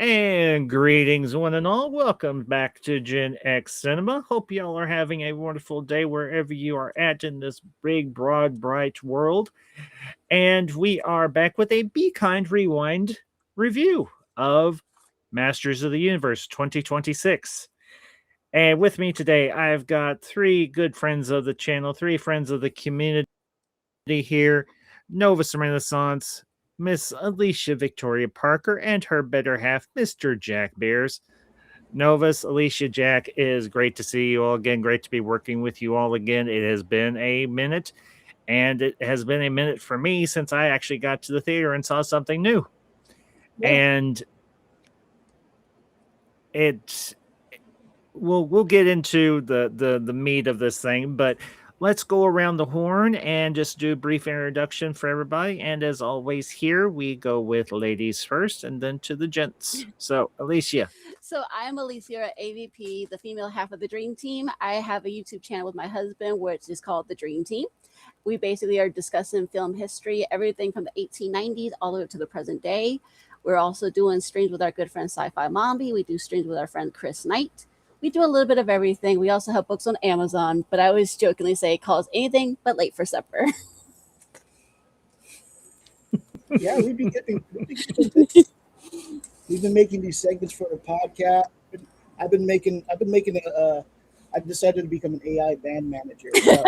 And greetings, one and all. Welcome back to Gen X Cinema. Hope y'all are having a wonderful day wherever you are at in this big, broad, bright world. And we are back with a Be Kind Rewind review of Masters of the Universe 2026. And with me today, I've got three good friends of the channel, three friends of the community here. Novus Renaissance, Miss Alicia Victoria Parker, and her better half, Mr. Jack Bears. Novus, Alicia, Jack, is great to see you all again. Great to be working with you all again. It has been a minute, and it has been a minute for me since I actually got to the theater and saw something new. Yeah. And we'll get into the meat of this thing, but let's go around the horn and just do a brief introduction for everybody. And as always, here we go with ladies first and then to the gents. So, Alicia. So I'm Alicia, AVP, the female half of the Dream Team. I have a YouTube channel with my husband, which is called The Dream Team. We basically are discussing film history, everything from the 1890s all the way up to the present day. We're also doing streams with our good friend Sci-Fi Mombi. We do streams with our friend Chris Knight. We do a little bit of everything. We also have books on Amazon, but I always jokingly say call us anything but late for supper. Yeah, we've been making these segments for the podcast. I've decided to become an AI band manager. So,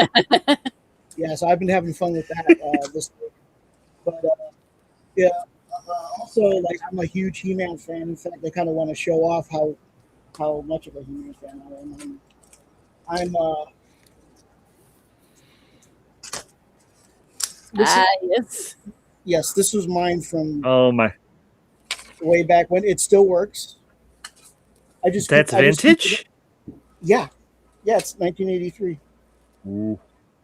yeah, so I've been having fun with that this week. But also, like, I'm a huge He-Man fan. In fact, I kind of want to show off how much of a He-Man fan I am. Yes, this was mine from way back when. It still works. That's vintage? Yeah, it's 1983.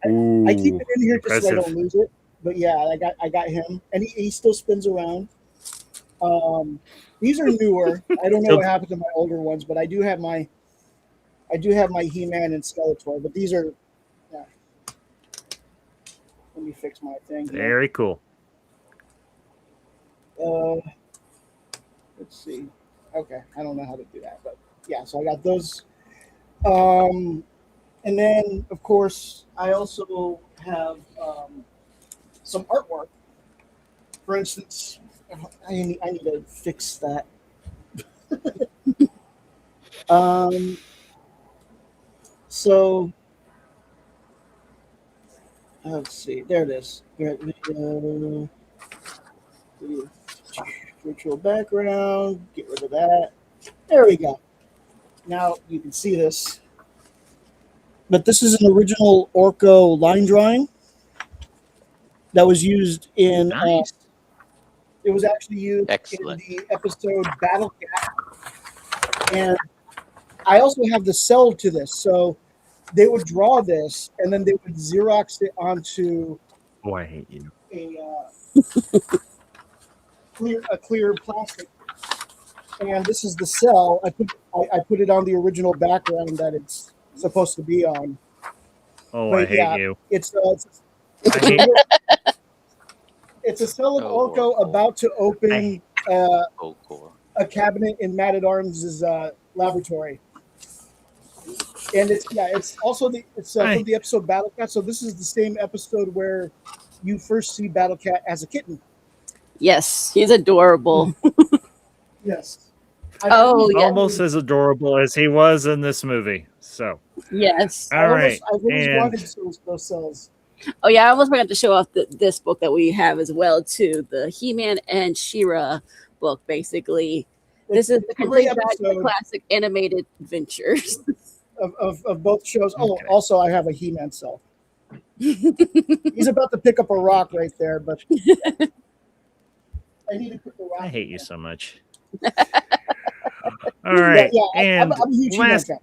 I keep it in here just so I don't lose it. But yeah, I got him, and he still spins around. These are newer. I don't know what happened to my older ones, but I do have my He-Man and Skeletor. But these are. Yeah. Let me fix my thing. Very cool. Let's see. Okay, I don't know how to do that, but yeah. So I got those. And then, of course, I also have some artwork. For instance, I need to fix that. So let's see. There it is. Virtual background. Get rid of that. There we go. Now you can see this. But this is an original Orco line drawing that was used in. Nice. It was actually used in the episode Battle Cat, and I also have the cell to this. So they would draw this, and then they would Xerox it onto. Oh, I hate you. A clear plastic, and this is the cell. I put it on the original background that it's supposed to be on. Oh, but I hate you. It's a cell of Orko about to open a cabinet in Man at Arms' laboratory, and it's also from the episode Battle Cat. So this is the same episode where you first see Battle Cat as a kitten. Yes, he's adorable. Yes. Almost as adorable as he was in this movie. So. Yes. All right. I always wanted those cells. Oh yeah, I almost forgot to show off this book that we have as well too, the He-Man and She-Ra book. Basically, this is the complete classic animated adventures of both shows. Okay. Oh, also I have a He-Man cell. He's about to pick up a rock right there, but I need to put the rock. I hate you so much. All right, and I'm a huge He-Man fan.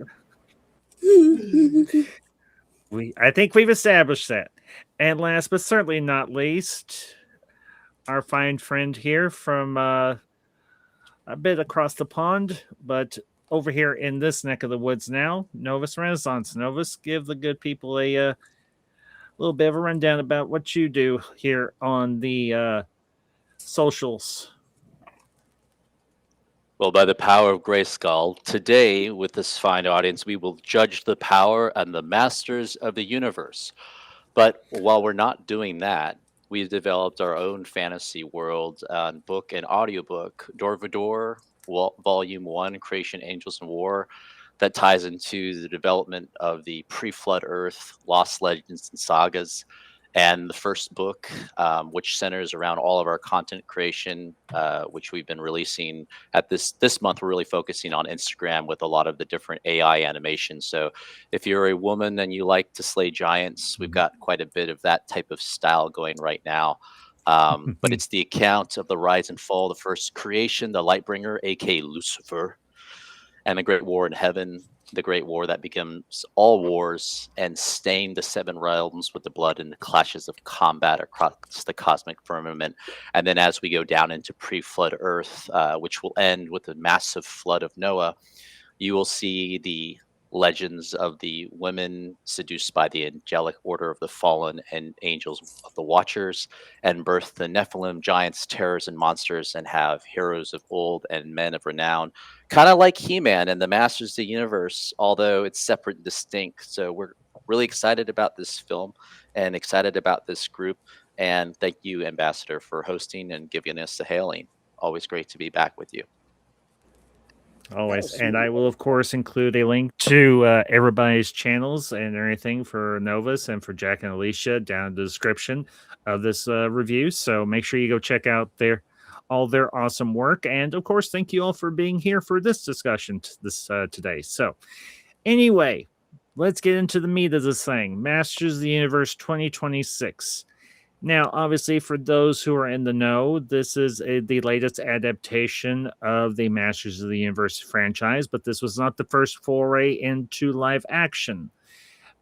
I think we've established that. And last but certainly not least, our fine friend here from a bit across the pond, but over here in this neck of the woods now, Novus Renaissance. Novus, give the good people a little bit of a rundown about what you do here on the socials. Well, by the power of Grayskull, today, with this fine audience, we will judge the power and the masters of the universe. But while we're not doing that, we've developed our own fantasy world book and audiobook, Dorvador, Volume 1, Creation, Angels, and War, that ties into the development of the pre flood Earth, lost legends, and sagas. And the first book, which centers around all of our content creation, which we've been releasing at this month. We're really focusing on Instagram with a lot of the different AI animations. So if you're a woman and you like to slay giants, we've got quite a bit of that type of style going right now. But it's the account of the rise and fall, the first creation, the Lightbringer, aka Lucifer, and the Great War in Heaven, the Great War that becomes all wars and stain the seven realms with the blood and the clashes of combat across the cosmic firmament. And then as we go down into pre-flood Earth, which will end with the massive flood of Noah, you will see the legends of the women seduced by the angelic order of the fallen and angels of the watchers, and birth the Nephilim, giants, terrors, and monsters, and have heroes of old and men of renown, kind of like He-Man and the Masters of the Universe, although it's separate and distinct. So we're really excited about this film and excited about this group. And thank you, Ambassador, for hosting and giving us the hailing. Always great to be back with you. Always. And I will, of course, include a link to everybody's channels and everything for Novus and for Jack and Alicia down in the description of this review. So make sure you go check out all their awesome work. And of course, thank you all for being here for this discussion today. So anyway, let's get into the meat of this thing. Masters of the Universe 2026. Now, obviously, for those who are in the know, this is the latest adaptation of the Masters of the Universe franchise, but this was not the first foray into live action.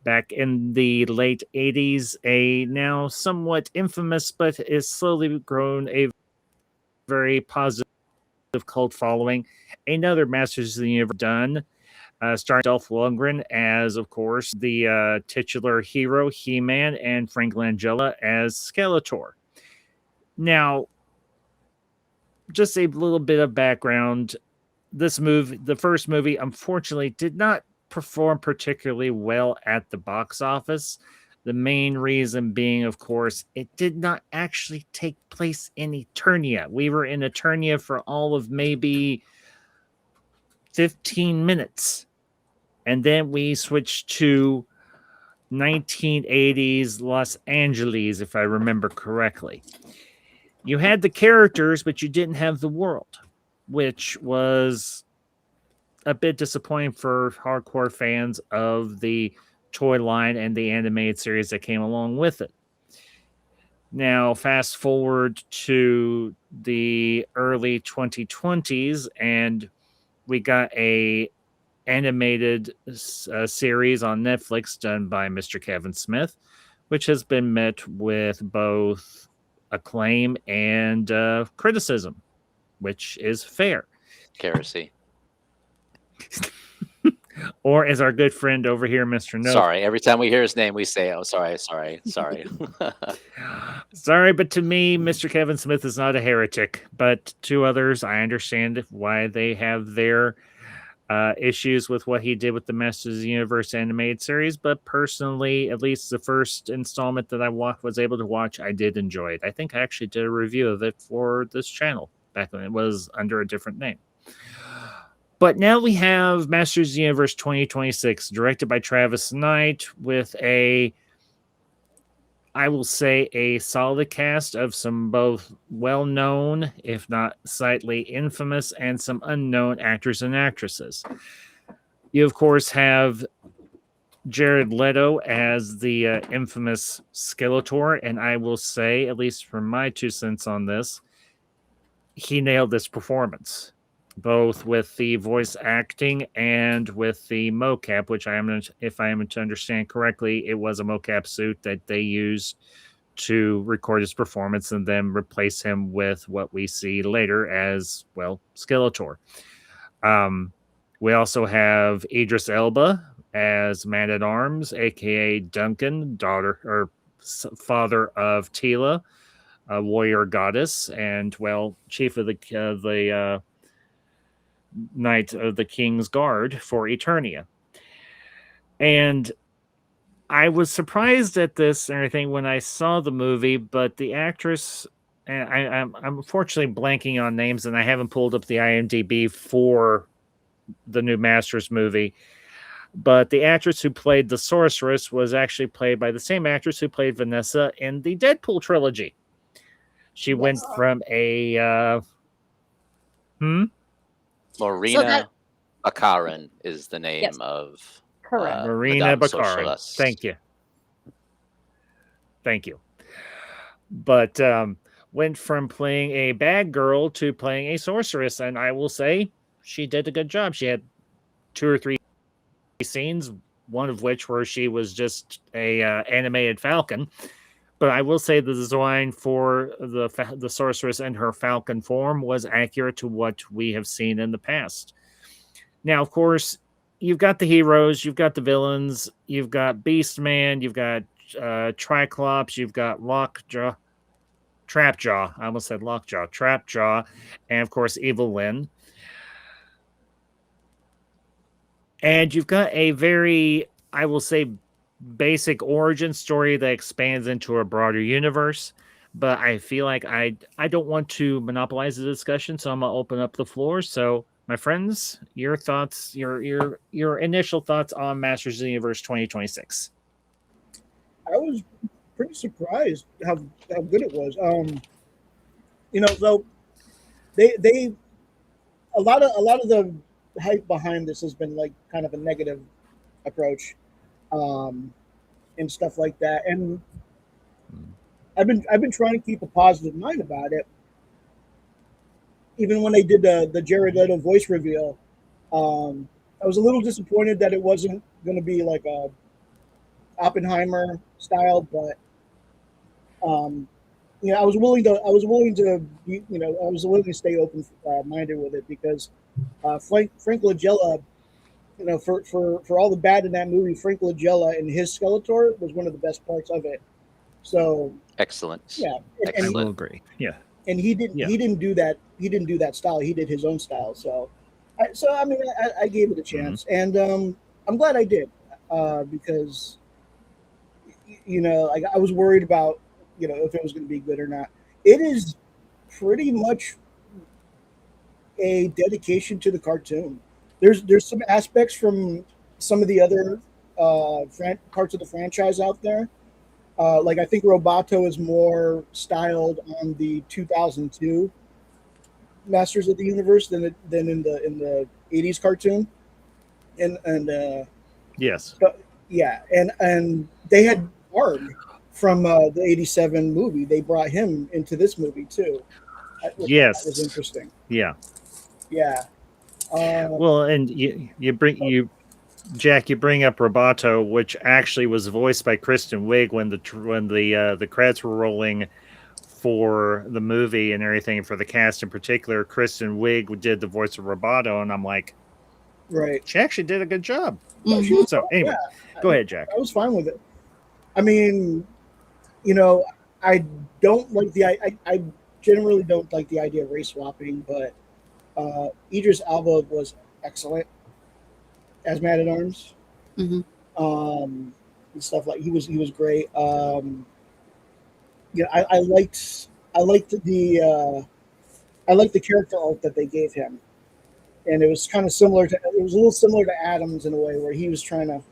Back in the late 80s, a now somewhat infamous but is slowly grown a very positive cult following, another Masters of the Universe done, starring Dolph Lundgren as, of course, the titular hero, He-Man, and Frank Langella as Skeletor. Now, just a little bit of background. This movie, the first movie, unfortunately, did not perform particularly well at the box office. The main reason being, of course, it did not actually take place in Eternia. We were in Eternia for all of maybe 15 minutes. And then we switched to 1980s Los Angeles, if I remember correctly. You had the characters, but you didn't have the world, which was a bit disappointing for hardcore fans of the toy line and the animated series that came along with it. Now, fast forward to the early 2020s, and we got a animated series on Netflix done by Mr. Kevin Smith, which has been met with both acclaim and criticism, which is fair. Heresy. Or as our good friend over here, Mr. No. Sorry, every time we hear his name, we say, oh, sorry. Sorry, but to me, Mr. Kevin Smith is not a heretic. But to others, I understand why they have their issues with what he did with the Masters of the Universe animated series. But personally, at least the first installment that I was able to watch, I did enjoy it. I think I actually did a review of it for this channel back when it was under a different name. But now we have Masters of the Universe 2026, directed by Travis Knight, with I will say, a solid cast of some both well-known, if not slightly infamous, and some unknown actors and actresses. You, of course, have Jared Leto as the infamous Skeletor, and I will say, at least from my 2 cents on this, he nailed this performance, both with the voice acting and with the mocap, which if I am to understand correctly, it was a mocap suit that they used to record his performance and then replace him with what we see later as, well, Skeletor. We also have Idris Elba as Man-at-Arms, aka Duncan, father of Tila, a warrior goddess, and, well, chief of the Knight of the King's Guard for Eternia. And I was surprised at this and everything when I saw the movie, but the actress, and I'm unfortunately blanking on names, and I haven't pulled up the IMDb for the new Masters movie. But the actress who played the sorceress was actually played by the same actress who played Vanessa in the Deadpool trilogy. She went from a Marina Baccarin is the name of Correct. Marina Madame Baccarin. Socialist. Thank you. But went from playing a bad girl to playing a sorceress, and I will say she did a good job. She had 2 or 3 scenes, one of which where she was just a animated falcon. But I will say the design for the sorceress and her falcon form was accurate to what we have seen in the past. Now, of course, you've got the heroes, you've got the villains, you've got Beastman, you've got Triclops, you've got Trapjaw. I almost said Lockjaw. Trapjaw, and of course, Evil Lyn. And you've got a very, I will say, basic origin story that expands into a broader universe. But I feel like I don't want to monopolize the discussion, so I'm gonna open up the floor. So, my friends, your thoughts, your initial thoughts on Masters of the Universe 2026. I was pretty surprised how good it was. So they a lot of the hype behind this has been like kind of a negative approach, and stuff like that. And I've been trying to keep a positive mind about it. Even when they did the Jared Leto voice reveal, I was a little disappointed that it wasn't going to be like a Oppenheimer style, but I was willing to stay open minded with it because Frank Langella, for all the bad in that movie, Frank Langella and his Skeletor was one of the best parts of it. So excellent. Yeah, I will agree. Yeah, and he didn't do that. He didn't do that style. He did his own style. So I gave it a chance, and I'm glad I did because I was worried about if it was going to be good or not. It is pretty much a dedication to the cartoon. There's some aspects from some of the other parts of the franchise out there. Like I think Roboto is more styled on the 2002 Masters of the Universe than in the 80s cartoon, and yes, yeah, and they had Arg from the 87 movie. They brought him into this movie too. Yes, that was interesting. Yeah. Well, and Jack, you bring up Roboto, which actually was voiced by Kristen Wiig when the credits were rolling for the movie and everything. For the cast in particular, Kristen Wiig did the voice of Roboto, and I'm like, right, she actually did a good job. Mm-hmm. So anyway, go ahead, Jack. I was fine with it. I mean, I don't like I generally don't like the idea of race swapping, but Idris Elba was excellent as Man at Arms. Mm-hmm. And stuff like he was great. I liked the character arc that they gave him, and it was kind of similar to a little similar to Adams in a way where he was trying to,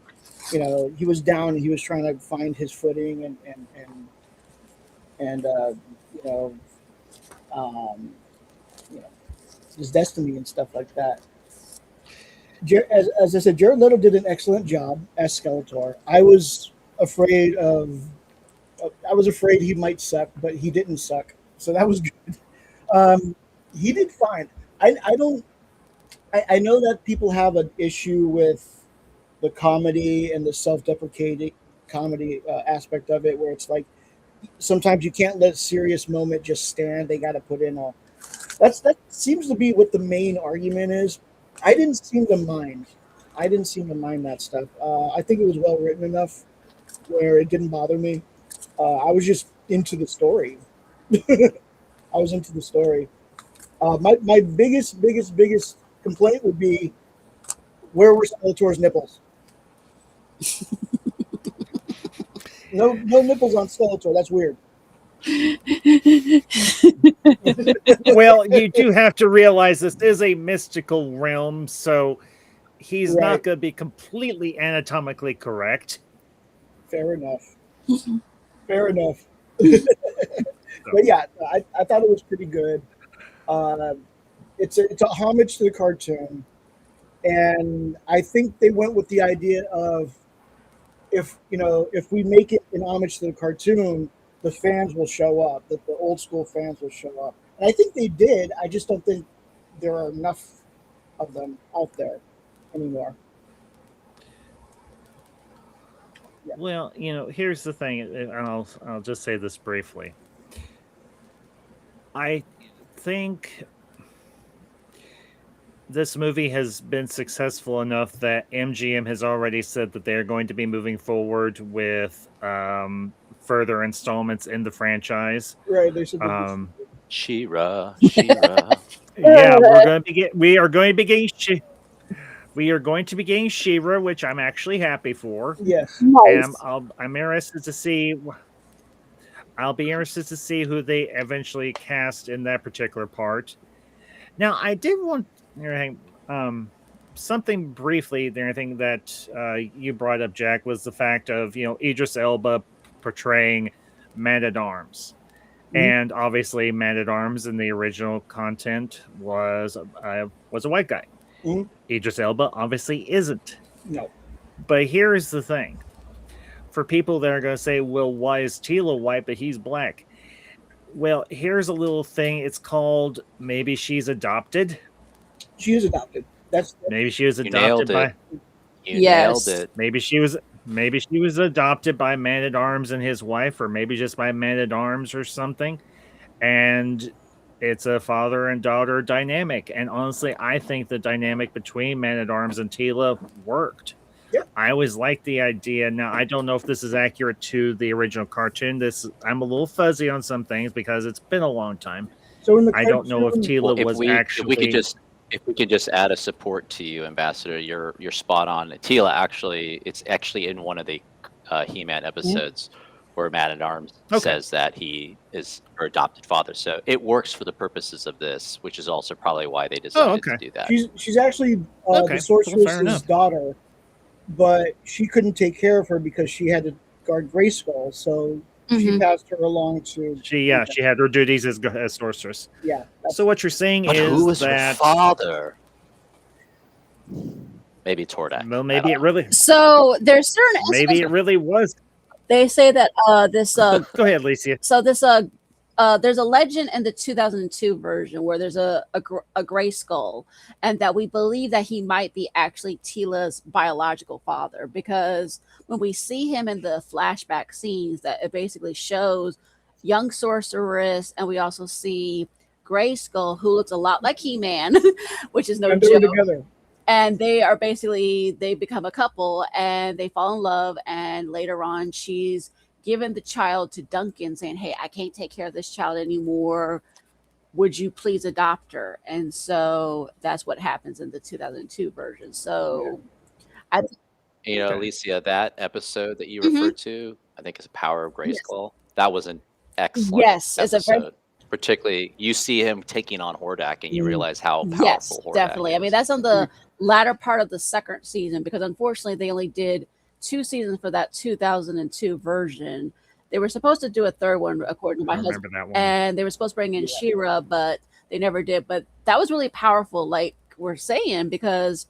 he was down and he was trying to find his footing and his destiny and stuff like that. As I said, Jared Leto did an excellent job as Skeletor. I was afraid he might suck, but he didn't suck, so that was good. He did fine. I know that people have an issue with the comedy and the self-deprecating comedy aspect of it, where it's like sometimes you can't let a serious moment just stand. They got to put in that seems to be what the main argument is. I didn't seem to mind that stuff. I think it was well written enough where it didn't bother me. I was just into the story. My biggest complaint would be, where were Skeletor's nipples? No nipples on Skeletor. That's weird. Well, you do have to realize this is a mystical realm, so he's not going to be completely anatomically correct. Fair enough. Fair enough. But yeah, I thought it was pretty good. It's a homage to the cartoon, and I think they went with the idea of, if we make it an homage to the cartoon, the fans will show up, that the old school fans will show up. And I think they did. I just don't think there are enough of them out there anymore. Yeah. Well, here's the thing, and I'll just say this briefly. I think this movie has been successful enough that MGM has already said that they're going to be moving forward with further installments in the franchise. Right. They should. She-Ra. Yeah, we are going to be getting She-Ra, which I'm actually happy for. Yes. Nice. I'm interested to see. I'll be interested to see who they eventually cast in that particular part. Now, I did want something briefly. The only thing that you brought up, Jack, was the fact of Idris Elba portraying Man-at-Arms. And obviously, Man-at-Arms in the original content was a white guy. Idris Elba obviously isn't. No. But here's the thing. For people that are going to say, well, why is Teela white, but he's black? Well, here's a little thing. It's called maybe she's adopted. She is adopted. Maybe she was adopted by. You nailed it. Maybe she was adopted by Man-at-Arms and his wife, or maybe just by Man-at-Arms or something. And it's a father and daughter dynamic. And honestly, I think the dynamic between Man-at-Arms and Teela worked. Yep. I always liked the idea. Now, I don't know if this is accurate to the original cartoon. I'm a little fuzzy on some things because it's been a long time. So in the I don't know if Teela was actually. If we could just add a support to you, Ambassador, you're spot on. Teela it's actually in one of the He-Man episodes where Man-at-Arms says that he is her adopted father. So it works for the purposes of this, which is also probably why they decided to do that. She's actually the sorceress's daughter, but she couldn't take care of her because she had to guard Grayskull. So she passed her along to. She had her duties as sorceress. Yeah. So what you're saying but is who was that her father? Maybe Tordak. Well, maybe it really. So there's certain. Maybe it really was. They say that this. Go ahead, Licia. So this there's a legend in the 2002 version where there's a Grayskull, and that we believe that he might be actually Teela's biological father, because when we see him in the flashback scenes, that it basically shows young sorceress, and we also see Grayskull, who looks a lot like He-Man, which is no joke. Together. And they become a couple, and they fall in love, and later on she's given the child to Duncan, saying, hey, I can't take care of this child anymore. Would you please adopt her? And so that's what happens in the 2002 version. So Alicia, that episode that you referred to, I think is Power of Grayskull. That was an excellent episode. Particularly, you see him taking on Hordak, and you realize how powerful Hordak definitely. is. I mean, that's on the latter part of the second season, because unfortunately they only did 2 seasons for that 2002 version. They were supposed to do a third one, according to my husband, that one. and they were supposed to bring in She-Ra, but they never did. But that was really powerful, like we're saying, because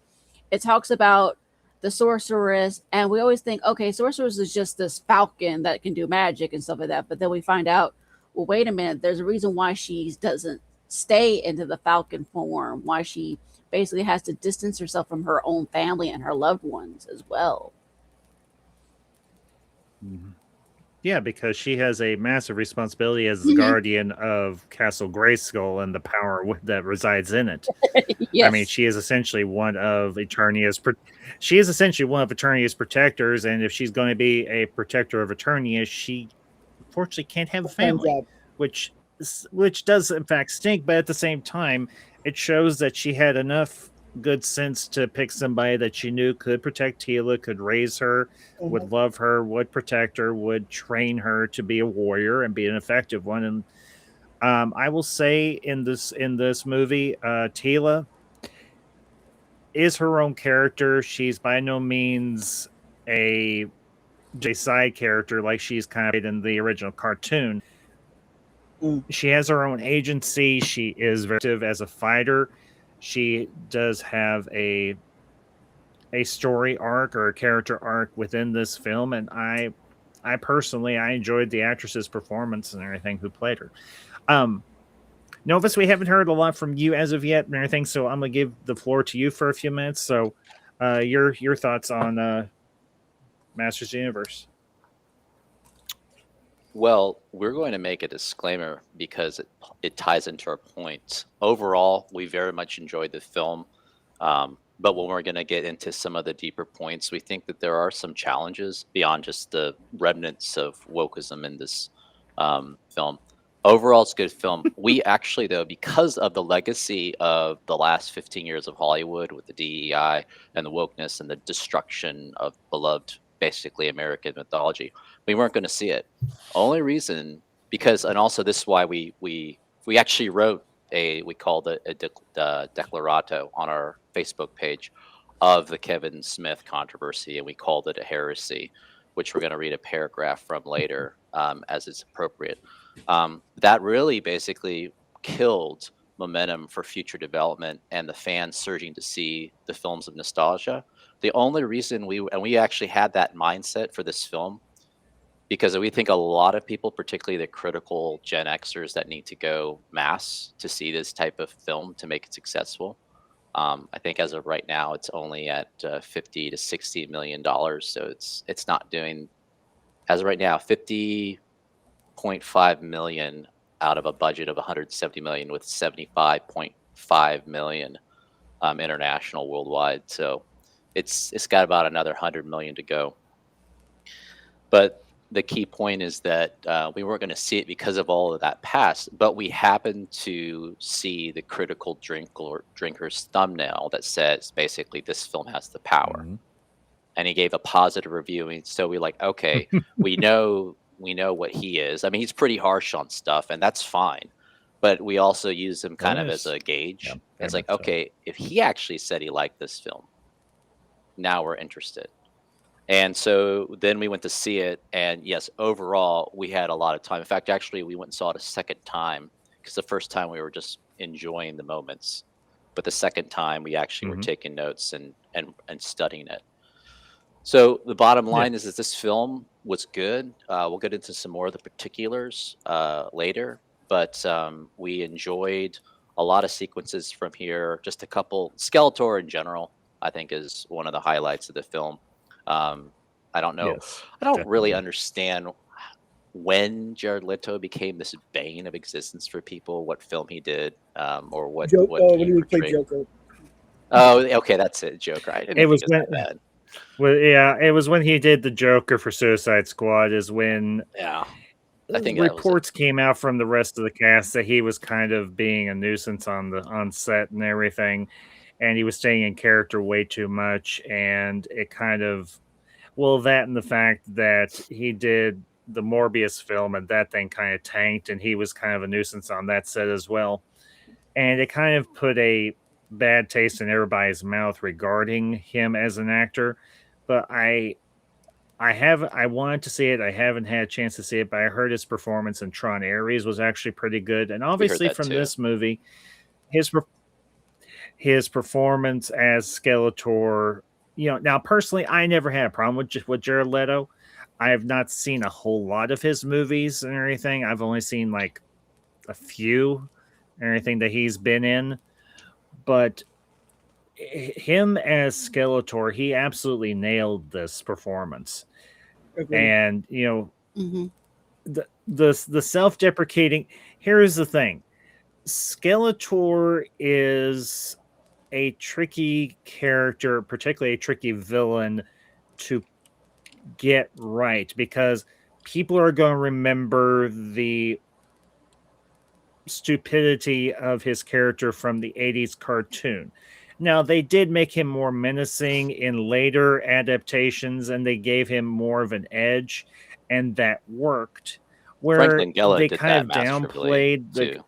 it talks about the sorceress, and we always think, okay, sorceress is just this falcon that can do magic and stuff like that. But then we find out, well, wait a minute, there's a reason why she doesn't stay into the falcon form, why she basically has to distance herself from her own family and her loved ones as well. Yeah, because she has a massive responsibility as the guardian of Castle Grayskull and the power that resides in it. Yes. I mean, she is essentially one of Eternia's protectors, and if she's going to be a protector of Eternia, she unfortunately can't have a family, which does in fact stink. But at the same time, it shows that she had enough good sense to pick somebody that she knew could protect Tila, could raise her, would love her, would protect her, would train her to be a warrior and be an effective one. And I will say in this movie, Tila is her own character. She's by no means a side character like she's kind of in the original cartoon. She has her own agency. She is very active as a fighter. She does have a story arc or a character arc within this film, and I personally I enjoyed the actress's performance and everything who played her. Novus, we haven't heard a lot from you as of yet and everything, so I'm gonna give the floor to you for a few minutes. So, your thoughts on Masters of the Universe? Well, we're going to make a disclaimer because it ties into our points. Overall, we very much enjoyed the film. But when we're going to get into some of the deeper points, we think that there are some challenges beyond just the remnants of wokeism in this film. Overall, it's a good film. We actually, though, because of the legacy of the last 15 years of Hollywood with the DEI and the wokeness and the destruction of beloved, basically American mythology, we weren't going to see it. Only reason, because, and also this is why we actually wrote we called it a declarato on our Facebook page of the Kevin Smith controversy, and we called it a heresy, which we're going to read a paragraph from later as it's appropriate. That really basically killed momentum for future development and the fans surging to see the films of nostalgia. The only reason we actually had that mindset for this film, because we think a lot of people, particularly the critical Gen Xers that need to go mass to see this type of film to make it successful. I think as of right now, it's only at $50 to $60 million. So it's not doing, as of right now, 50.5 million out of a budget of 170 million, with 75.5 million international worldwide. So it's got about another 100 million to go. But the key point is that we weren't going to see it because of all of that past, but we happened to see the critical drinker's thumbnail that says basically this film has the power, and he gave a positive review. And so we like, okay, we know what he is. I mean, he's pretty harsh on stuff, and that's fine. But we also use him kind of as a gauge. Yeah, it's like, okay, if he actually said he liked this film, now we're interested. And so then we went to see it, and yes, overall, we had a lot of time. In fact, actually, we went and saw it a second time because the first time we were just enjoying the moments, but the second time we actually were taking notes and studying it. So the bottom line is that this film was good. We'll get into some more of the particulars later, but we enjoyed a lot of sequences from here. Just a couple. Skeletor in general, I think, is one of the highlights of the film. I don't know. I don't really understand when Jared Leto became this bane of existence for people, what film he did, or what when he he played portrayed. Joker. Oh, okay, that's it, Joker. I didn't It think was it was that bad. Well, yeah, it was when he did the Joker for Suicide Squad. Is when I think reports came out from the rest of the cast that he was kind of being a nuisance on set and everything, and he was staying in character way too much, and it kind of, well, that and the fact that he did the Morbius film and that thing kind of tanked, and he was kind of a nuisance on that set as well, and it kind of put a bad taste in everybody's mouth regarding him as an actor. But I wanted to see it. I haven't had a chance to see it, but I heard his performance in Tron Ares was actually pretty good. And obviously from this movie, his performance as Skeletor, now personally, I never had a problem with Jared Leto. I have not seen a whole lot of his movies and everything. I've only seen like a few and everything that he's been in. But him as Skeletor, he absolutely nailed this performance. Agreed. And the self-deprecating. Here's the thing: Skeletor is a tricky character, particularly a tricky villain to get right, because people are going to remember the stupidity of his character from the 80s cartoon. Now, they did make him more menacing in later adaptations, and they gave him more of an edge, and that worked. Where Frank Langella they did kind that of masterfully downplayed the. too.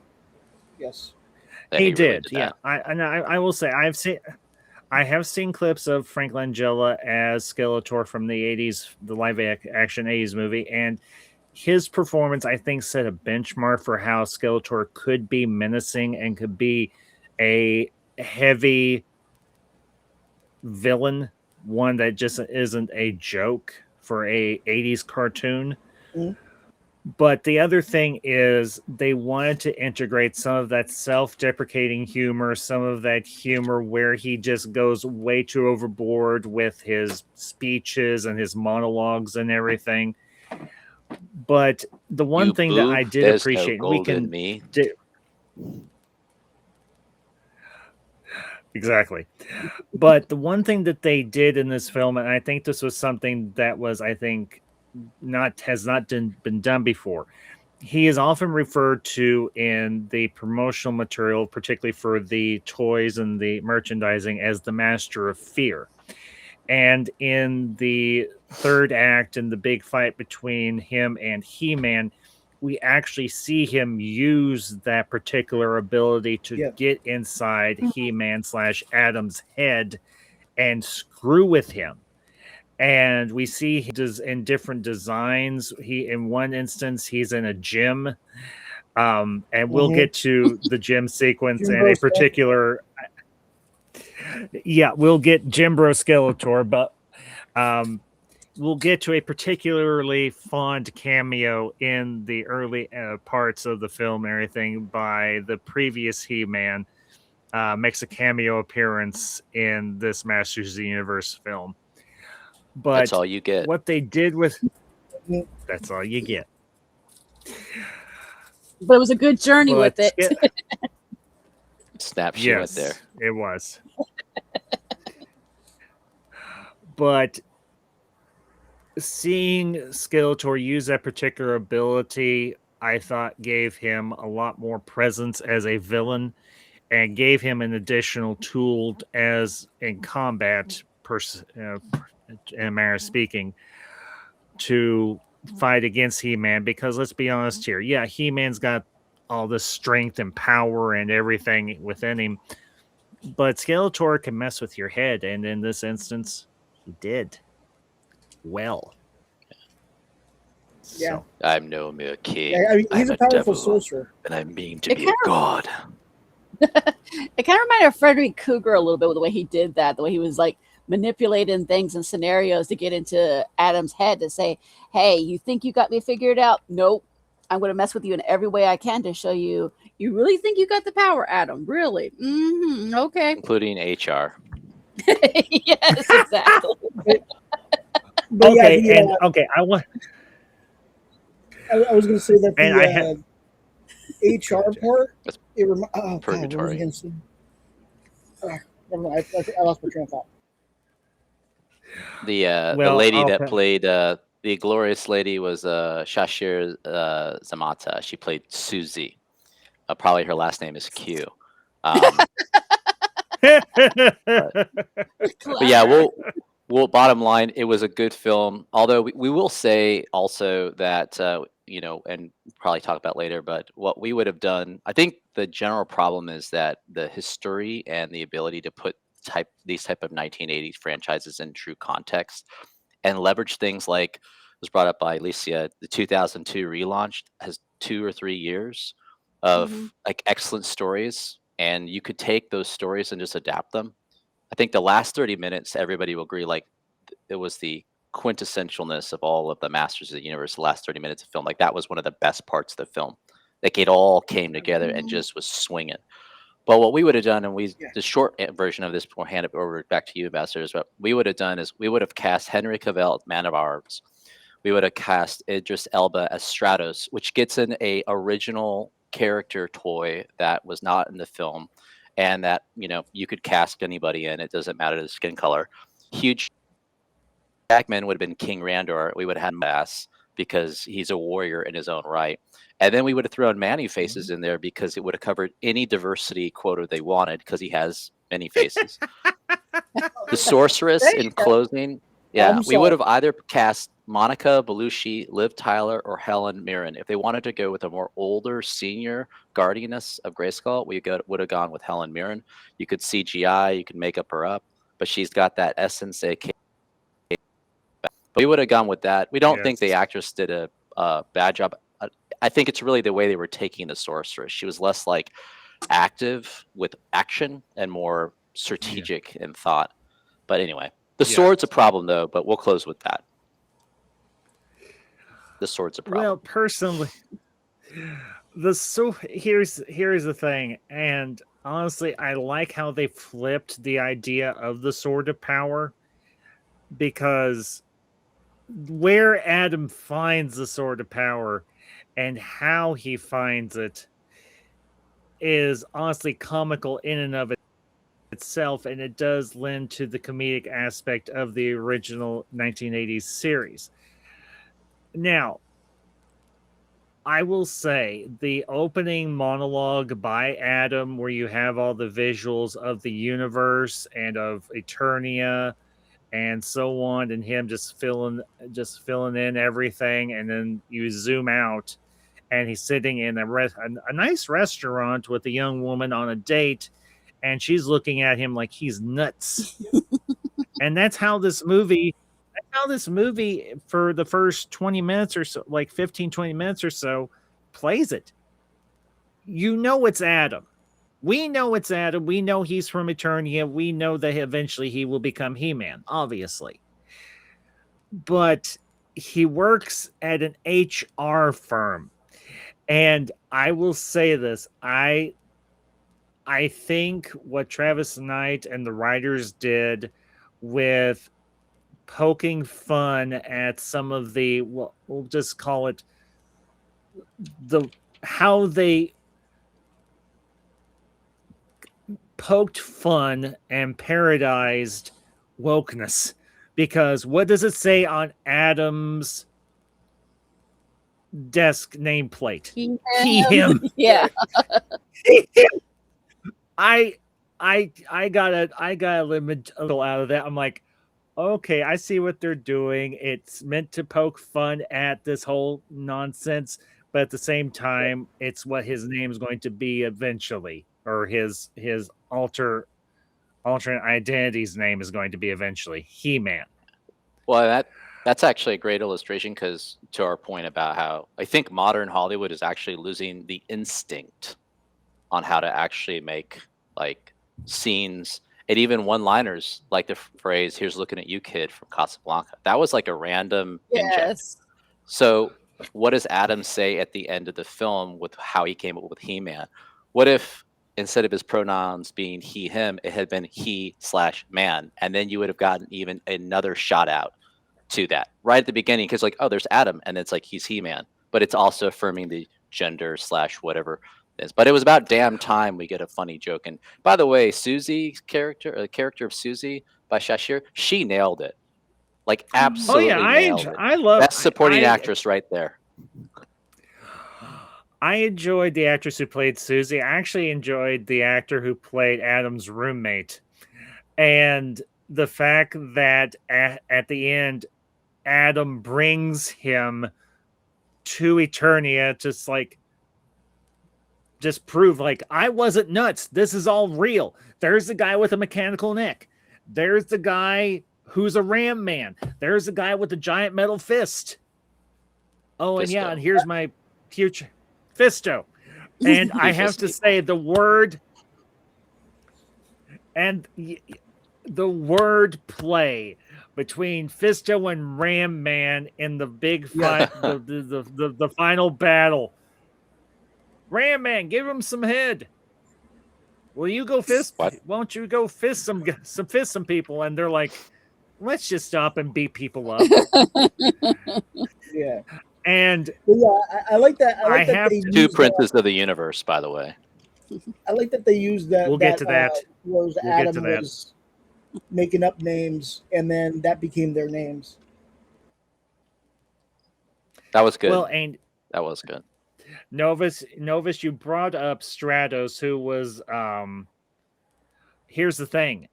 Yes. Yeah, He he really did, did yeah. that. I will say I have seen clips of Frank Langella as Skeletor from the 80s, the live action 80s movie, and his performance, I think, set a benchmark for how Skeletor could be menacing and could be a heavy villain, one that just isn't a joke for a 80s cartoon. Mhm. But the other thing is they wanted to integrate some of that self-deprecating humor, some of that humor where he just goes way too overboard with his speeches and his monologues and everything. But the one You thing that boo, I did there's no appreciate, we gold in can me. exactly. But the one thing that they did in this film, and I think this was something that was, I think, has not been done before. He is often referred to in the promotional material, particularly for the toys and the merchandising, as the Master of Fear. And in the third act, in the big fight between him and He-Man, we actually see him use that particular ability to Yeah. get inside He-Man / Adam's head and screw with him. And we see he does in different designs. He, in one instance, he's in a gym, and we'll Mhm. get to the gym sequence in Jimbo a particular. Yeah, we'll get Jimbro Skeletor, but we'll get to a particularly fond cameo in the early parts of the film and everything by the previous He-Man. Makes a cameo appearance in this Masters of the Universe film. But That's all you get. what they did with Mhm. that's all you get. But it was a good journey But with it. Snap, she went there. yes, it was. But seeing Skeletor use that particular ability, I thought gave him a lot more presence as a villain and gave him an additional tool as in combat, in a manner of speaking, to fight against He-Man. Because let's be honest here, yeah, He-Man's got all this strength and power and everything within him, but Skeletor can mess with your head, and in this instance, he did well. Yeah. So, I'm no mere king. Yeah, I mean, he's I'm a powerful devil, sorcerer. and I mean to It be a god. It kind of reminded of Frederick Cougar a little bit with the way he did that, the way he was like manipulating things and scenarios to get into Adam's head to say, hey, you think you got me figured out? Nope. I'm going to mess with you in every way I can to show you. You really think you got the power, Adam? Really? Mm-hmm. Okay. Including HR. Yes, exactly. But okay, yeah, and okay, I want, I was going to say that and I have the HR part. That's Oh God, what was I purgatory. going to say? Never mind. I lost my train of thought. The well, lady that okay. played the glorious lady was Shashir Zamata. She played Susie. Probably her last name is Q. But yeah, we'll bottom line, it was a good film. Although we will say also that and probably talk about later, but what we would have done, I think the general problem is that the history and the ability to put these type of 1980s franchises in true context and leverage things like was brought up by Alicia, the 2002 relaunch has 2 or 3 years of Mhm. like excellent stories, and you could take those stories and just adapt them. I think the last 30 minutes, everybody will agree, like it was the quintessentialness of all of the Masters of the Universe. The last 30 minutes of film, like that was one of the best parts of the film. Like it all came together and Mhm. just was swinging. But what we would have done, and Yeah. the short version of this, before I hand it over back to you, ambassadors, what we would have done is we would have cast Henry Cavill, Man of Arms. We would have cast Idris Elba as Stratos, which gets in a original character toy that was not in the film, and that you could cast anybody in. It doesn't matter the skin color. Huge Jackman would have been King Randor. We would have had Bass because he's a warrior in his own right. And then we would have thrown Manny Faces in there because it would have covered any diversity quota they wanted because he has many faces. The sorceress in closing. Yeah, we would have either cast Monica Bellucci, Liv Tyler, or Helen Mirren. If they wanted to go with a more older senior guardianess of Grayskull, would have gone with Helen Mirren. You could CGI, you could make her up, but she's got that essence. But we would have gone with that. We don't think the actress did a bad job. I think it's really the way they were taking the sorceress. She was less like active with action and more strategic in thought. But anyway, the sword's a problem though, but we'll close with that. The sword's a problem. Well, personally, here's the thing, and honestly, I like how they flipped the idea of the sword of power, because where Adam finds the sword of power and how he finds it is honestly comical in and of itself, and it does lend to the comedic aspect of the original 1980s series. Now, I will say the opening monologue by Adam, where you have all the visuals of the universe and of Eternia and so on, and him just filling in everything, and then you zoom out, and he's sitting in a nice restaurant with a young woman on a date, and she's looking at him like he's nuts. And that's how this movie for the first 20 minutes or so, like 15, 20 minutes or so, plays it. You know it's Adam. We know it's Adam. We know he's from Eternia. We know that eventually he will become He-Man, obviously. But he works at an HR firm. And I will say this. I think what Travis Knight and the writers did with poking fun at some of the, we'll just call it how they poked fun and parodized wokeness. Because what does it say on Adam's desk nameplate? He, him. Yeah. I got a little out of that. I'm like, okay, I see what they're doing. It's meant to poke fun at this whole nonsense, but at the same time, it's what his name is going to be eventually, or his alternate identity's name is going to be eventually. He-Man. Well, that's actually a great illustration, because to our point about how I think modern Hollywood is actually losing the instinct on how to actually make like scenes and even one-liners, like the phrase "Here's looking at you, kid" from Casablanca. That was like a random inject. So what does Adam say at the end of the film with how he came up with He-Man? What if instead of his pronouns being he, him, it had been he/man, and then you would have gotten even another shout out to that right at the beginning, because like, oh, there's Adam, and it's like he's He-Man, but it's also affirming the gender / whatever it is. But it was about damn time we get a funny joke. And by the way, Susie's character, the character of Susie by Shashir, she nailed it. Like absolutely nailed it. I love best supporting actress right there. I enjoyed the actress who played Susie. I actually enjoyed the actor who played Adam's roommate. And the fact that at the end, Adam brings him to Eternia, just prove like, I wasn't nuts. This is all real. There's the guy with a mechanical neck. There's the guy who's a Ram Man. There's the guy with the giant metal fist. Oh, and yeah, and here's my future Fisto. And I have to say the word play between Fisto and Ram Man in the big fight, the final battle. Ram Man, give him some head. Will you go fist? What? Won't you go fist some people? And they're like, let's just stop and beat people up. Yeah. And I like that. I like that have two princes of the universe, by the way. I like that they used that. We'll get to that. Adam was making up names, and then that became their names. That was good. Well, and that was good. Novus, you brought up Stratos, who was here's the thing.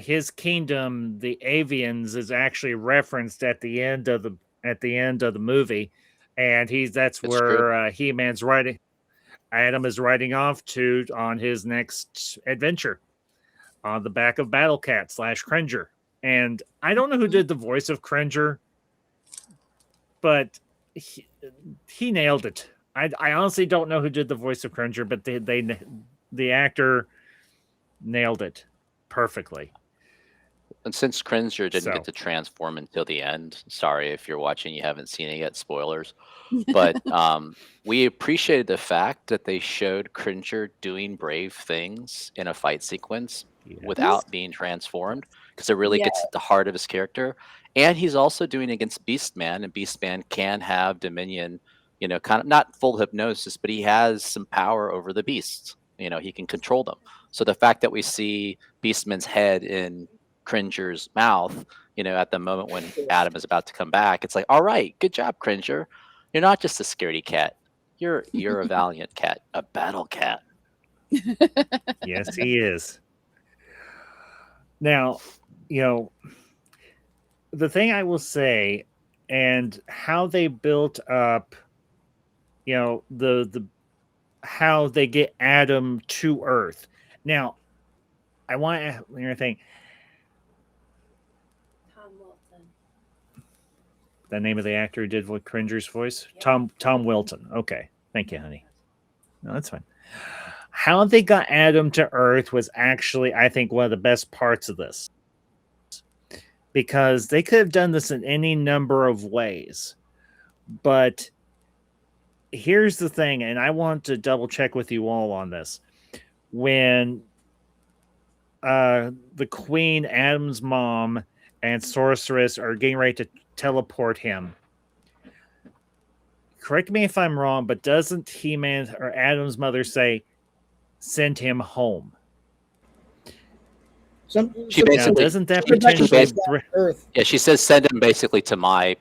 His kingdom, the Avians, is actually referenced at the end of the movie, and that's It's true. where He-Man's riding. Adam is riding off to on his next adventure on the back of Battle Cat / Cringer. And I don't know who did the voice of Cringer, but he nailed it. I honestly don't know who did the voice of Cringer, but the actor nailed it perfectly. And since Cringer didn't So. get to transform until the end, sorry if you're watching, you haven't seen it yet, spoilers. But we appreciated the fact that they showed Cringer doing brave things in a fight sequence without being transformed, because it really gets at the heart of his character. And he's also doing against Beastman, and Beastman can have dominion, kind of not full hypnosis, but he has some power over the beasts. He can control them. So the fact that we see Beastman's head in Cringer's mouth, at the moment when Adam is about to come back, it's like, all right, good job, Cringer. You're not just a scaredy cat. You're a valiant cat, a battle cat. Yes, he is. Now, the thing I will say, and how they built up, the how they get Adam to Earth. Now, I want to think. The name of the actor who did Cringer's voice? Yeah. Tom Wilton. Okay. Thank you, honey. No, that's fine. How they got Adam to Earth was actually, I think, one of the best parts of this. Because they could have done this in any number of ways. But here's the thing, and I want to double check with you all on this. When the Queen, Adam's mom, and Sorceress are getting ready to teleport him. Correct me if I'm wrong, but doesn't He-Man or Adam's mother say, send him home? She basically doesn't that potentially Earth? Yeah, she says send him basically to my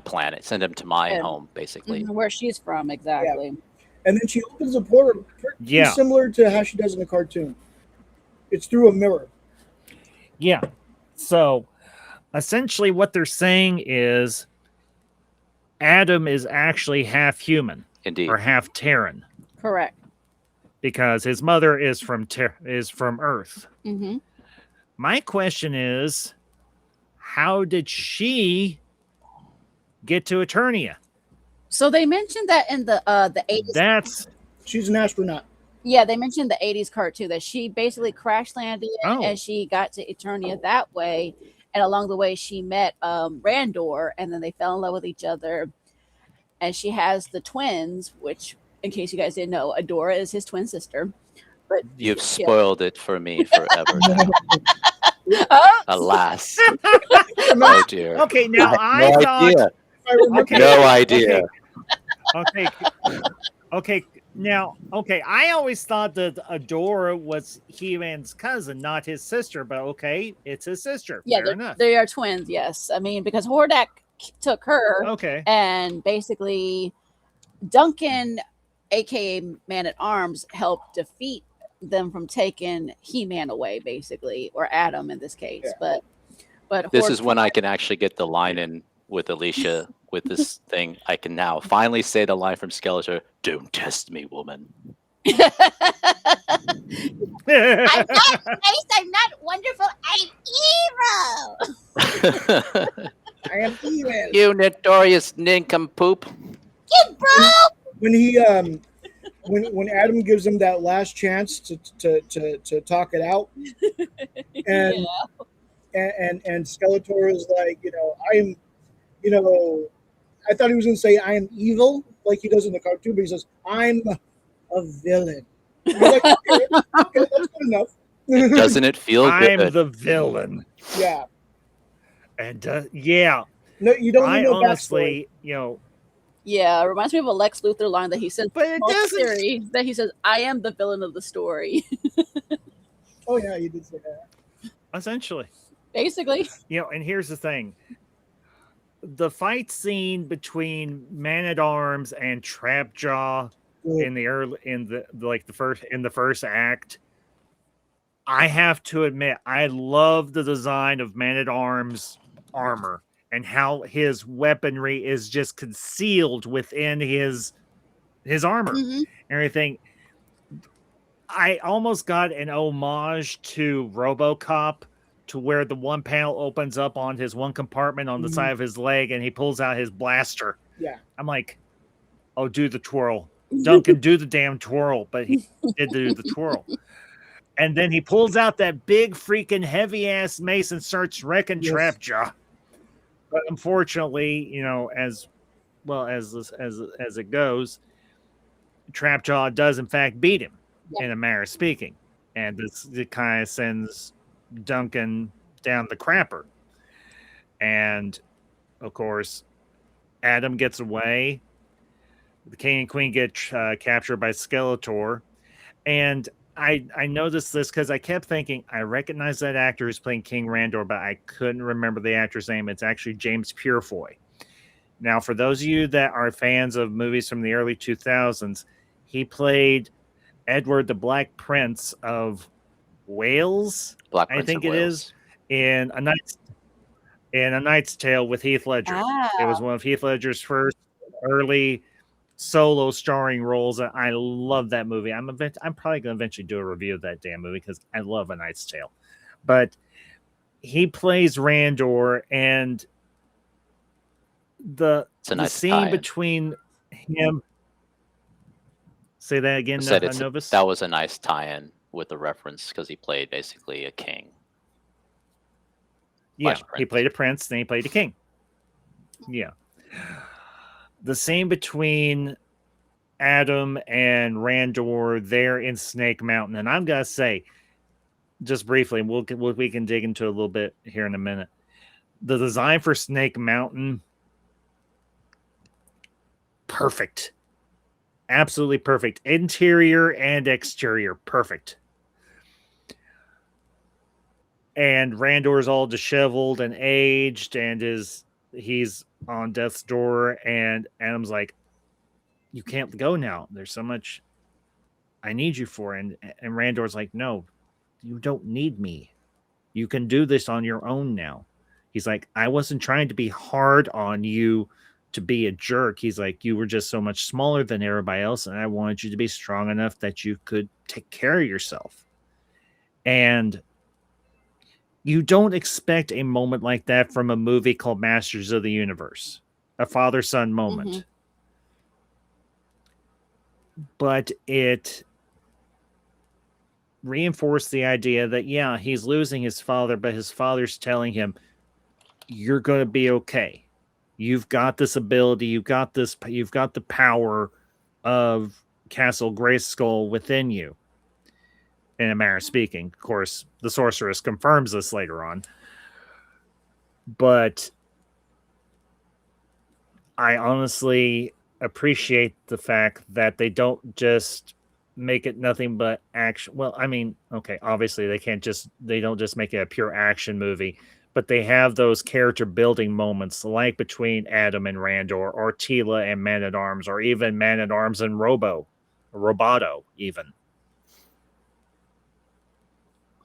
planet. Send him to my home, basically. Where she's from, exactly. Yeah. And then she opens a portal pretty similar to how she does in the cartoon. It's through a mirror. Yeah. So essentially what they're saying is Adam is actually half human. Indeed. Or half Terran. Correct. Because his mother is from Earth. Mm-hmm. My question is, how did she get to Eternia? So they mentioned that in the 80s. She's an astronaut. Yeah, they mentioned the 80s cartoon that she basically crash landed and she got to Eternia that way. And along the way, she met Randor, and then they fell in love with each other. And she has the twins, which, in case you guys didn't know, Adora is his twin sister. But you've spoiled it for me forever now. Alas. Oh dear. Okay, now I thought. Okay. No idea. Okay. Now, I always thought that Adora was He-Man's cousin, not his sister, but okay, it's his sister. Yeah, fair enough. They are twins, yes. I mean, because Hordak took her. Okay. And basically, Duncan, aka Man at Arms, helped defeat them from taking He-Man away, basically, or Adam in this case. Yeah. But this is when I can actually get the line in with Alicia with this thing. I can now finally say the line from Skeletor, "Don't test me, woman." I'm not nice, I'm not wonderful, I'm evil. I am evil. You notorious nincompoop. Kid bro. When he when Adam gives him that last chance to talk it out, and and Skeletor is like, I am, I thought he was going to say I am evil like he does in the cartoon, but he says I'm a villain. I'm like, okay, that's good enough. Doesn't it feel good? I'm the villain. Yeah. And yeah. No, you don't. I no honestly, Yeah, it reminds me of a Lex Luthor line that he says, but it doesn't. That he says, "I am the villain of the story." Oh yeah, you did say that. Essentially. Basically. And here's the thing. The fight scene between Man-at-Arms and Trapjaw in the first act I have to admit, I love the design of Man-at-Arms armor and how his weaponry is just concealed within his armor Mm-hmm. and everything. I almost got an homage to RoboCop, to where the one panel opens up on his one compartment on the side of his leg and he pulls out his blaster. Yeah. I'm like, oh, do the twirl. Duncan, do the damn twirl. But he did do the twirl. And then he pulls out that big freaking heavy ass mace and starts wrecking Trapjaw. But unfortunately, you know, as well as it goes, Trapjaw does in fact beat him in a manner of speaking. And this it kind of sends Duncan down the crapper. And of course, Adam gets away. The king and queen get captured by Skeletor. And I noticed this because I kept thinking, I recognize that actor who's playing King Randor, but I couldn't remember the actor's name. It's actually James Purefoy. Now, for those of you that are fans of movies from the early 2000s, he played Edward the Black Prince of Wales, Black I Prince think of it Wales. is, in A Knight's Tale with Heath Ledger. It was one of Heath Ledger's first early solo starring roles. I love that movie. I'm probably going to eventually do a review of that damn movie because I love A Knight's Tale. But he plays Randor, and the scene tie-in between him. Say that again, Novus. That was a nice tie-in with the reference because he played basically a king. Yeah, he played a prince, then he played a king. Yeah. The scene between Adam and Randor there in Snake Mountain, and I'm gonna say, just briefly, we can dig into a little bit here in a minute. The design for Snake Mountain, perfect, absolutely perfect. Interior and exterior, perfect. And Randor's all disheveled and aged, and he's on death's door, and Adam's like, you can't go now. There's so much I need you for. And Randor's like, no, you don't need me. You can do this on your own now. He's like, I wasn't trying to be hard on you to be a jerk. He's like, you were just so much smaller than everybody else, and I wanted you to be strong enough that you could take care of yourself. And you don't expect a moment like that from a movie called Masters of the Universe, a father-son moment. Mm-hmm. But it reinforced the idea that, yeah, he's losing his father, but his father's telling him, you're going to be okay. You've got this ability. You've got the power of Castle Grayskull within you. In a manner of speaking. Of course, the sorceress confirms this later on. But I honestly appreciate the fact that they don't just make it nothing but action. Well, I mean, okay, obviously they don't just make it a pure action movie, but they have those character building moments like between Adam and Randor, or Tila and Man-at-Arms, or even Man-at-Arms and Roboto even.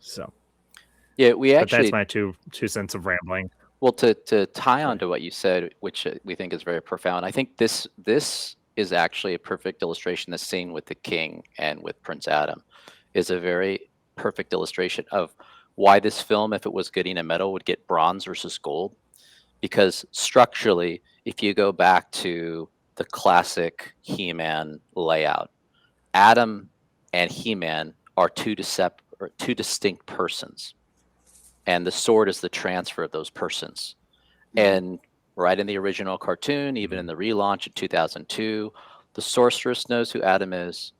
So, yeah, but that's my two cents of rambling. Well, to tie on to what you said, which we think is very profound, I think this is actually a perfect illustration. The scene with the king and with Prince Adam is a very perfect illustration of why this film, if it was getting a medal, would get bronze versus gold. Because structurally, if you go back to the classic He-Man layout, Adam and He-Man are two distinct persons, and the sword is the transfer of those persons. And right in the original cartoon, even in the relaunch in 2002, the sorceress knows who Adam is,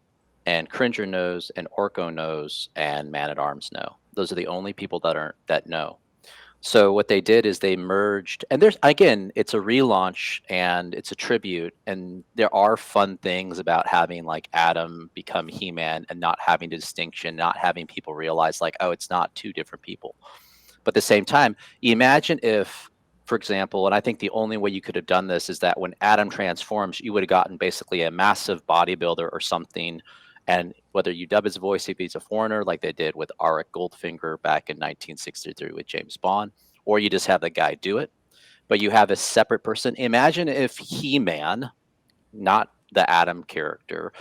and Cringer knows, and Orko knows, and Man-at-Arms know. Those are the only people that know. So what they did is they merged, and there's, again, it's a relaunch and it's a tribute, and there are fun things about having like Adam become He-Man and not having the distinction, not having people realize like, oh, it's not two different people. But at the same time, imagine if, for example, and I think the only way you could have done this is that when Adam transforms, you would have gotten basically a massive bodybuilder or something, and Whether you dub his voice if he's a foreigner, like they did with Arik Goldfinger back in 1963 with James Bond, or you just have the guy do it. But you have a separate person. Imagine if He-Man, not the Adam character,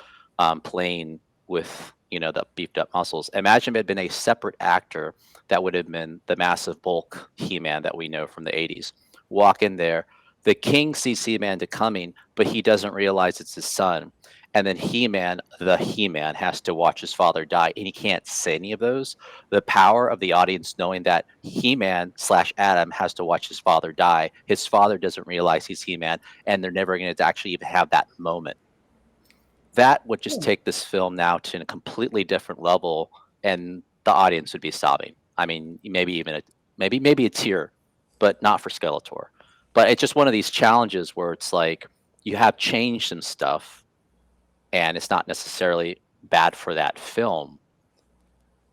playing with the beefed up muscles. Imagine if it had been a separate actor that would have been the massive bulk He-Man that we know from the 80s. Walk in there, the king sees He-Man coming, but he doesn't realize it's his son. And then the He-Man has to watch his father die, and he can't say any of those. The power of the audience knowing that He-Man / Adam has to watch his father die. His father doesn't realize he's He-Man, and they're never going to actually even have that moment. That would just take this film now to a completely different level, and the audience would be sobbing. I mean, maybe even maybe a tear, but not for Skeletor. But it's just one of these challenges where it's like you have changed some stuff, and it's not necessarily bad for that film.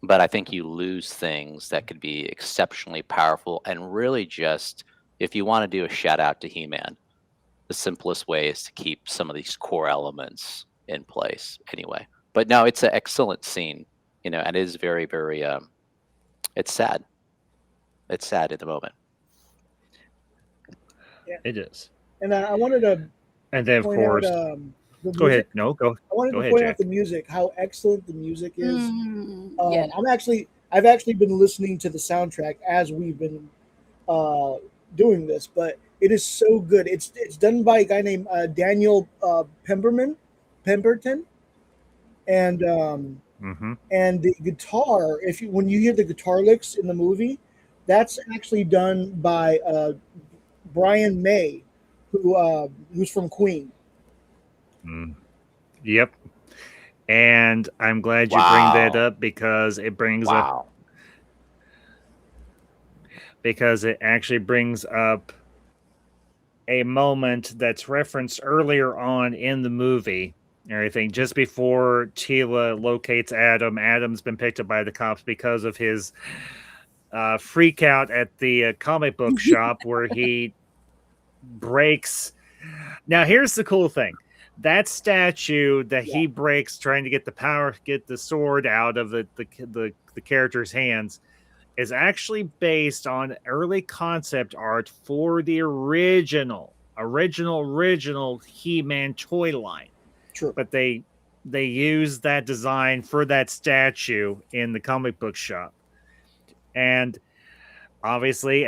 But I think you lose things that could be exceptionally powerful, and really just, if you want to do a shout out to He-Man, the simplest way is to keep some of these core elements in place anyway. But no, it's an excellent scene, and it is very, very, it's sad. It's sad at the moment. Yeah. It is. And I wanted to And then, of point course, out, go ahead. No, I wanted go to ahead, point Jack. out the music, how excellent the music is. Yeah. I've actually been listening to the soundtrack as we've been doing this, but it is so good. It's done by a guy named Daniel Pemberton, and and the guitar. When you hear the guitar licks in the movie, that's actually done by Brian May, who's from Queen. Yep. And I'm glad you bring that up, because it brings up, because it actually brings up a moment that's referenced earlier on in the movie and everything. Just before Tila locates Adam, Adam's been picked up by the cops because of his freak out at the comic book shop where he breaks. Now, here's the cool thing. That statue that he breaks trying to get the sword out of the character's hands is actually based on early concept art for the original He-Man toy line. True. But they used that design for that statue in the comic book shop. And obviously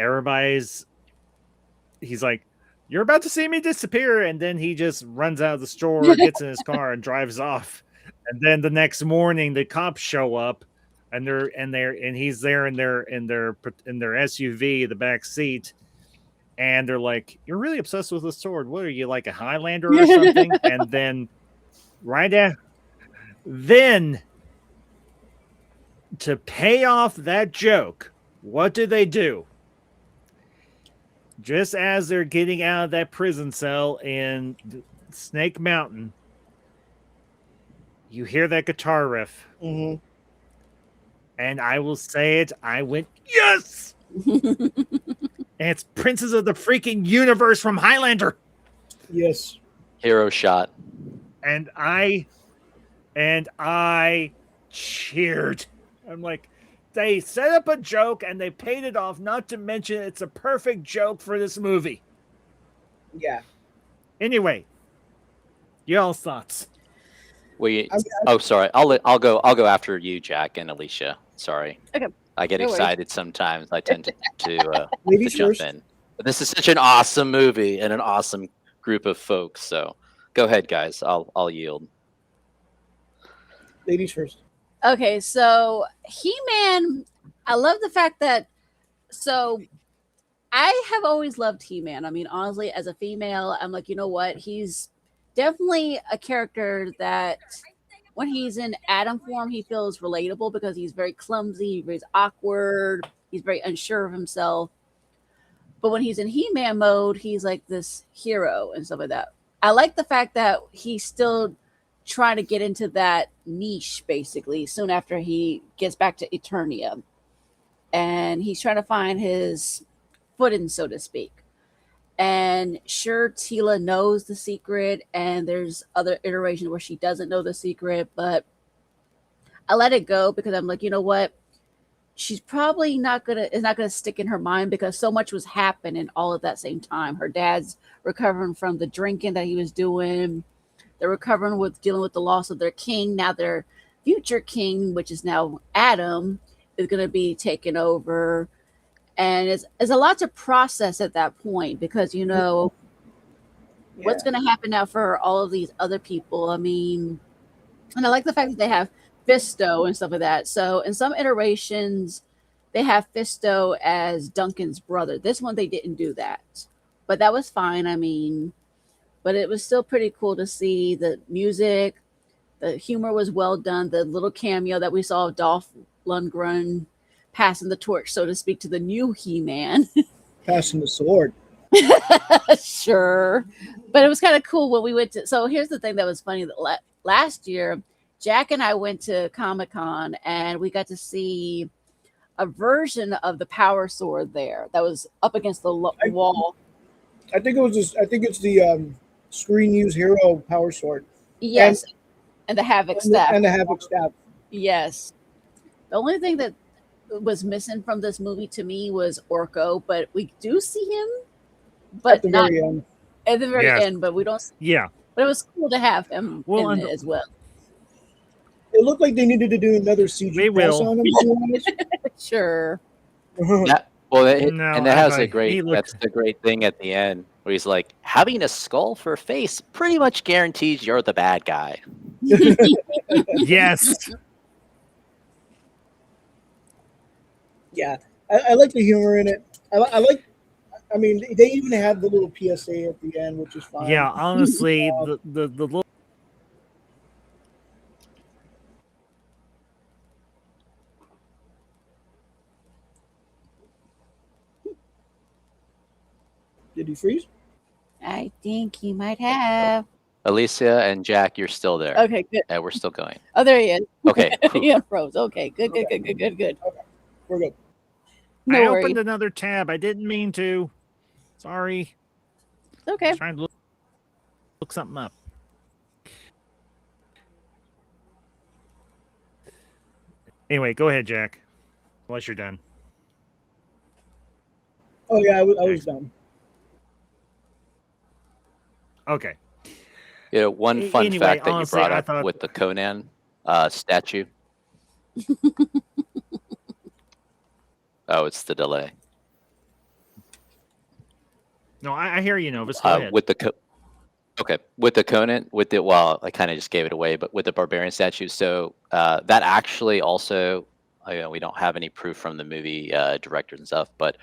he's like, "You're about to see me disappear," and then he just runs out of the store, gets in his car, and drives off. And then the next morning, the cops show up, and he's there in their SUV, the back seat, and they're like, "You're really obsessed with the sword. What are you, like a Highlander or something?" And then then to pay off that joke, what do? Just as they're getting out of that prison cell in Snake Mountain, you hear that guitar riff. Mm-hmm. And I will say it, I went, yes! And it's Princes of the freaking Universe from Highlander. Yes. Hero shot. And I cheered. I'm like, they set up a joke and they paid it off, not to mention it's a perfect joke for this movie. Yeah. Anyway, y'all's thoughts. Sorry. I'll go after you, Jack and Alicia. Sorry. Okay. I get excited sometimes. I tend to jump in. But this is such an awesome movie and an awesome group of folks. So go ahead, guys. I'll yield. Ladies first. Okay, so He-Man, I love the fact that, so I have always loved He-Man. I mean, honestly, as a female, I'm like, you know what? He's definitely a character that when he's in Adam form, he feels relatable because he's very clumsy, very awkward, he's very unsure of himself. But when he's in He-Man mode, he's like this hero and stuff like that. I like the fact that he's still trying to get into that niche basically soon after he gets back to Eternia, and he's trying to find his footing, so to speak. And sure, Tila knows the secret, and there's other iterations where she doesn't know the secret, but I let it go because I'm like, you know what? She's probably not gonna stick in her mind because so much was happening all at that same time. Her dad's recovering from the drinking that he was doing. They're recovering with dealing with the loss of their king. Now their future king, which is now Adam, is gonna be taken over. And it's a lot to process at that point because what's gonna happen now for all of these other people. I mean, and I like the fact that they have Fisto and stuff like that. So in some iterations, they have Fisto as Duncan's brother. This one, they didn't do that. But that was fine. I mean, but it was still pretty cool to see the music. The humor was well done. The little cameo that we saw of Dolph Lundgren passing the torch, so to speak, to the new He-Man. Passing the sword. Sure. But it was kind of cool when we went to. So here's the thing that was funny that last year, Jack and I went to Comic-Con and we got to see a version of the Power Sword there that was up against the wall. I think it's the Screen Use Hero Power Sword. Yes. And the Havoc staff. And the Havoc staff. Yes. The only thing that was missing from this movie to me was Orko, but we do see him, but at the not very end. At the very end, but we don't. Yeah. But it was cool to have him in it as well. It looked like they needed to do another CG press on him. Sure. Yeah. Well, No, and that has a he looked- that's the great thing at the end where he's like, having a skull for a face pretty much guarantees you're the bad guy. Yes. Yeah, I like the humor in it. I mean, they even have the little PSA at the end, which is fine. Yeah, honestly, the little. Did he freeze? I think he might have. Alicia and Jack, you're still there. Okay, good. And we're still going. Oh, there he is. Okay. Cool. He unfroze. Okay, good. Okay, we're good. No I worries. opened another tab. I didn't mean to. Sorry. Okay. I was trying to look something up. Anyway, go ahead, Jack. Unless you're done. Oh yeah, I was done. Okay. You know, one fun Anyway, fact that honestly, you brought I up thought- with the Conan statue. Oh, it's the delay. No, I hear you, Novus. Go ahead. With the with the Conan, I kind of just gave it away, but with the barbarian statue. So that actually also, we don't have any proof from the movie directors and stuff, but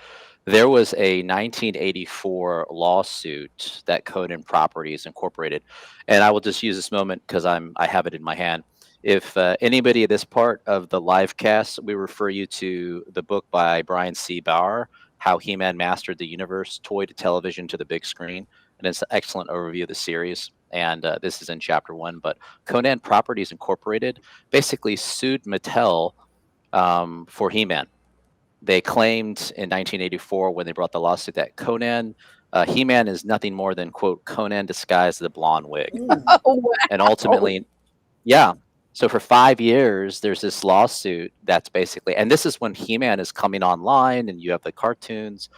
there was a 1984 lawsuit that Conan Properties incorporated, and I will just use this moment because I have it in my hand. If anybody at this part of the live cast, we refer you to the book by Brian C. Bauer, How He-Man Mastered the Universe, Toy to Television to the Big Screen. And it's an excellent overview of the series. And this is in chapter 1. But Conan Properties Incorporated basically sued Mattel for He-Man. They claimed in 1984 when they brought the lawsuit that He-Man is nothing more than, quote, Conan disguised as a blonde wig. Oh, wow. And ultimately, yeah. So for 5 years, there's this lawsuit that's basically, and this is when He-Man is coming online and you have the cartoons,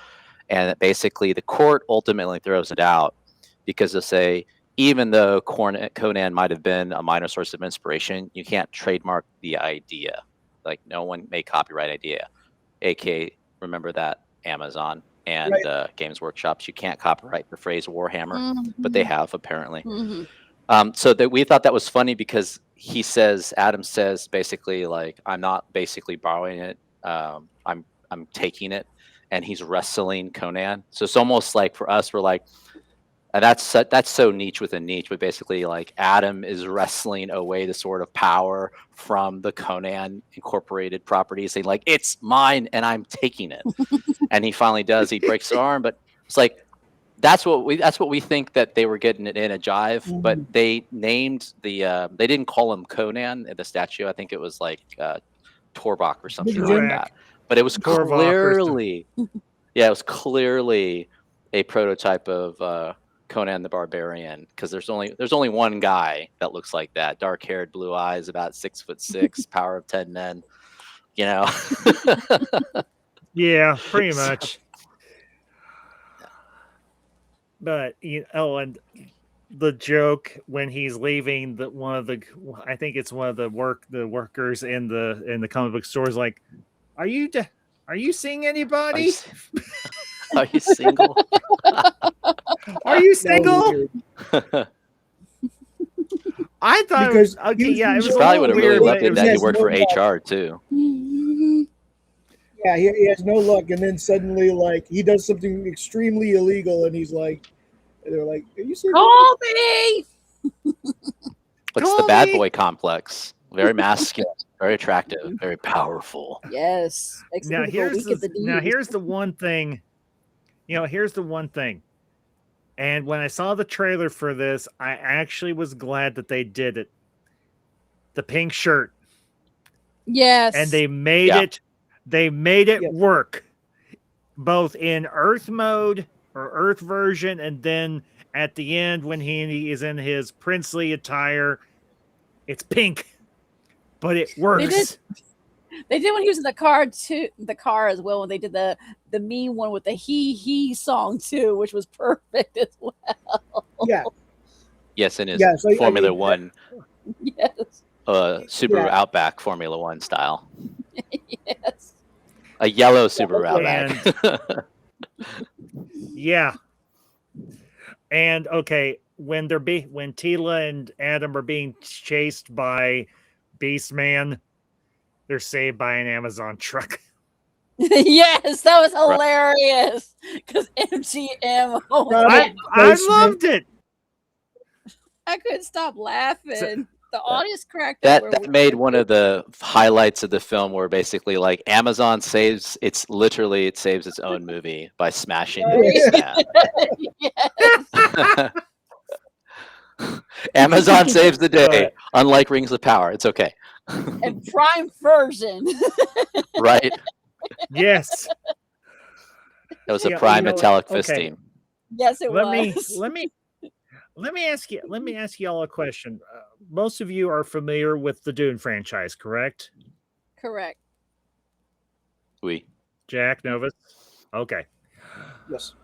and basically the court ultimately throws it out because they say, even though Conan might have been a minor source of inspiration, you can't trademark the idea. Like no one may copyright idea, aka remember that Amazon and Games Workshops, you can't copyright the phrase Warhammer, but they have apparently. So that we thought that was funny because Adam says basically like, I'm not basically borrowing it, I'm taking it, and he's wrestling Conan. So it's almost like for us, we're like, and that's so niche with a niche, but basically like Adam is wrestling away the sort of power from the Conan Incorporated properties, saying like, it's mine and I'm taking it. And he finally does. He breaks his arm, but it's like, that's what we think that they were getting it in a jive, but they named they didn't call him Conan at the statue. I think it was like Torbach or something like that. But it was clearly, it was clearly a prototype of Conan the Barbarian, because there's only one guy that looks like that. Dark haired, blue eyes, about 6'6", power of 10 men. You know. Yeah, pretty So- much. But and the joke when he's leaving, I think it's one of the workers in the comic book store is like, are you seeing anybody? Are you single? Are you That was single? weird. I thought Because okay, yeah, it he was a Probably little would have really weird, loved but it was that he has worked no for luck. HR too. Yeah, he has no luck, and then suddenly, like, he does something extremely illegal, and they're like, "Are you serious?" Call me. It's the bad boy complex. Very masculine, very attractive, very powerful. Yes. Makes now people go weak at the knees. here's the one thing. Here's the one thing. And when I saw the trailer for this, I actually was glad that they did it. The pink shirt. Yes. And they made it work. Both in Earth mode or Earth version, and then at the end when he is in his princely attire, it's pink. But it works. They did when he was in the car too. The car as well. When they did the mean one with the he song too, which was perfect as well. Yeah, Yes, in his Yeah, so, I Formula mean, One, Yes. Subaru Yeah. Outback Formula One style. Yes. A yellow Subaru And Outback. yeah. And okay, when Tila and Adam are being chased by Beastman, they're saved by an Amazon truck. Yes, that was hilarious. Because MGM. Oh, Right. I loved it. I couldn't stop laughing. The audience cracked That up. that made one of the highlights of the film, where basically like Amazon saves it saves its own movie by smashing the Beastman. Amazon saves the day, unlike Rings of Power. It's okay. And Prime version. Right? Yes. That was a prime metallic okay. fisting. Yes, it Let me ask you all a question. Most of you are familiar with the Dune franchise, correct? Correct. Jack, Novus? Okay. Yes.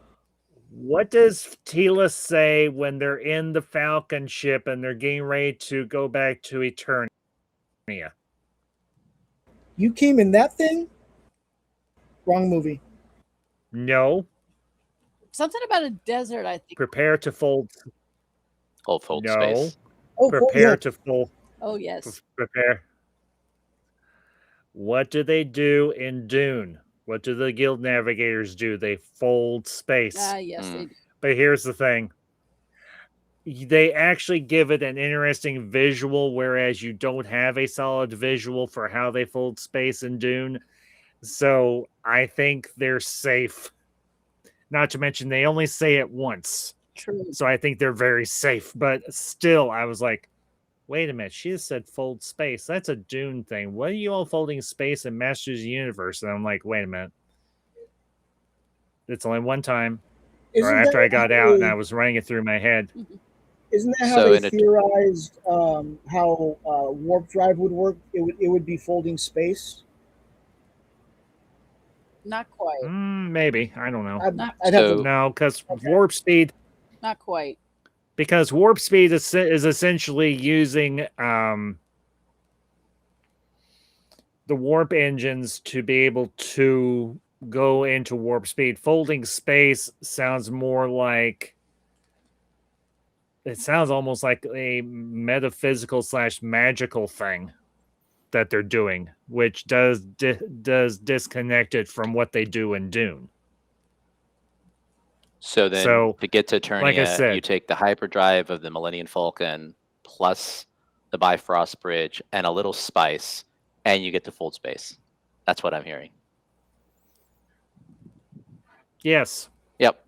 What does Tila say when they're in the Falcon ship and they're getting ready to go back to Eternia? You came in that thing? Wrong movie. No. Something about a desert, I think. Prepare to fold. Fold no. space. Oh, Prepare to fold. Oh, yes. Prepare. What do they do in Dune? What do the guild navigators do? They fold space. Yes, they do. But here's the thing. They actually give it an interesting visual, whereas you don't have a solid visual for how they fold space in Dune. So I think they're safe. Not to mention they only say it once. True. So I think they're very safe. But still, I was like, wait a minute. She just said fold space. That's a Dune thing. What are you all folding space in Masters of the Universe? And I'm like, wait a minute. It's only one time. Or after I got out and I was running it through my head. Isn't that how they theorized how warp drive would work? It would be folding space. Not quite. Maybe. I don't know. No, because warp speed. Not quite. Because warp speed is essentially using the warp engines to be able to go into warp speed. Folding space sounds more like, it sounds almost like a metaphysical / magical thing that they're doing, which does disconnect it from what they do in Dune. So then to get to Eternia, like I said, you take the hyperdrive of the Millennium Falcon plus the Bifrost Bridge and a little spice, and you get to fold space. That's what I'm hearing. Yes. Yep.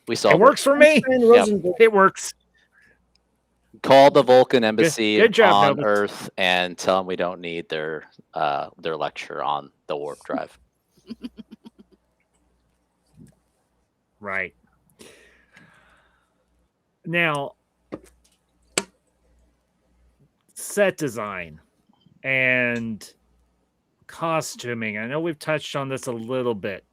We saw it. Works for me. Yep. It works. Call the Vulcan embassy good job, on Novus. Earth and tell them we don't need their lecture on the warp drive. Right. Now, set design and costuming. I know we've touched on this a little bit.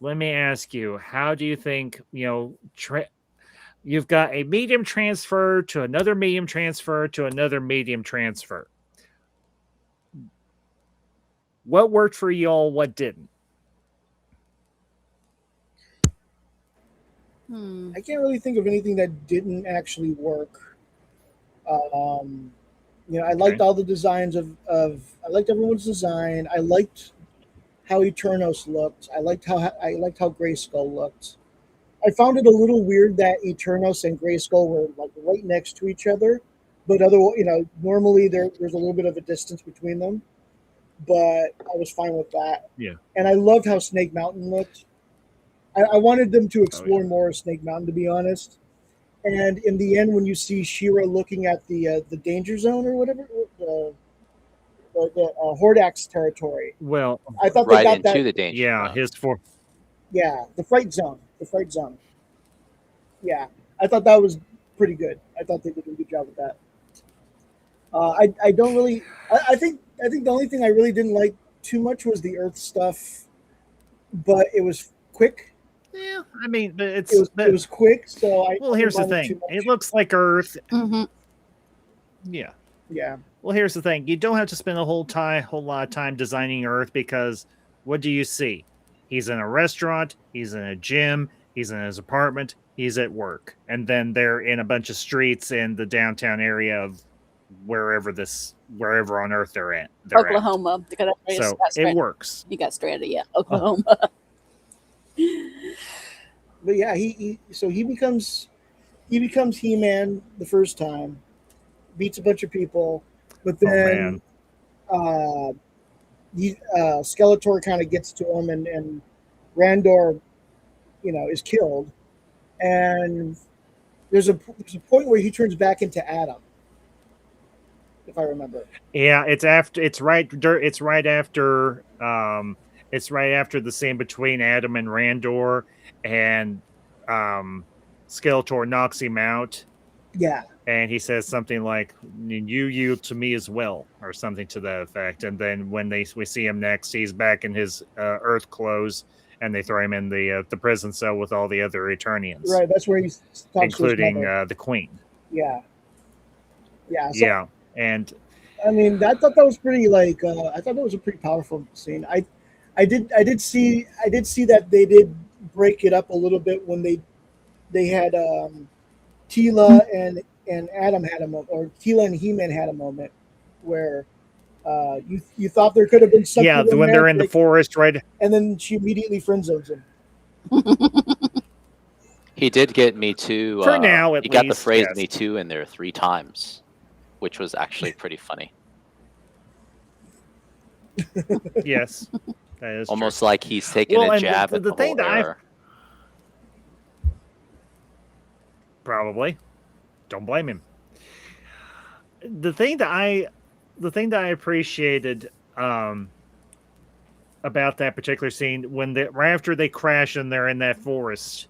Let me ask you, how do you think, you've got a medium transfer to another medium transfer to another medium transfer. What worked for y'all? What didn't? I can't really think of anything that didn't actually work. I liked all the designs of I liked everyone's design. I liked how Eternos looked. I liked how Grayskull looked. I found it a little weird that Eternos and Grayskull were like right next to each other, but normally there's a little bit of a distance between them. But I was fine with that. Yeah. And I loved how Snake Mountain looked. I wanted them to explore more of Snake Mountain, to be honest. And in the end, when you see She-Ra looking at the danger zone or whatever, the Hordax territory. Well, I thought right they got into that. the danger. Yeah, zone. The fright zone. The fright zone. Yeah, I thought that was pretty good. I thought they did a good job with that. I don't really. I think the only thing I really didn't like too much was the Earth stuff, but it was quick. Yeah, I mean, it was quick. So here's the thing. It looks like Earth. Mm-hmm. Yeah. Yeah. Well, here's the thing. You don't have to spend a whole lot of time designing Earth, because what do you see? He's in a restaurant. He's in a gym. He's in his apartment. He's at work. And then they're in a bunch of streets in the downtown area of wherever on Earth they're at. Oklahoma. So it works. You got stranded, yeah. Oklahoma. But yeah, he becomes He-Man the first time, beats a bunch of people, but then Skeletor kind of gets to him, and Randor, is killed, and there's a point where he turns back into Adam, if I remember. Yeah, it's right after the scene between Adam and Randor, and Skeletor knocks him out. Yeah. And he says something like, you to me as well, or something to that effect. And then when we see him next, he's back in his Earth clothes, and they throw him in the prison cell with all the other Eternians. Right, that's where he's including the Queen. Yeah. Yeah. So, yeah. And I mean, I thought that was pretty I thought that was a pretty powerful scene. I did see that they did break it up a little bit when they had Teela and Adam had a moment, or Teela and He-Man had a moment where you thought there could have been something. Yeah, when they're in the forest, right? And then she immediately friend zones him. He did get Me Too. For now, at he least, got the phrase yes. Me Too in there 3 times, which was actually pretty funny. Yes, that is almost true. like he's taking a jab at the thing whole that air. Probably, don't blame him. The thing that I appreciated about that particular scene, when right after they crash and they're in that forest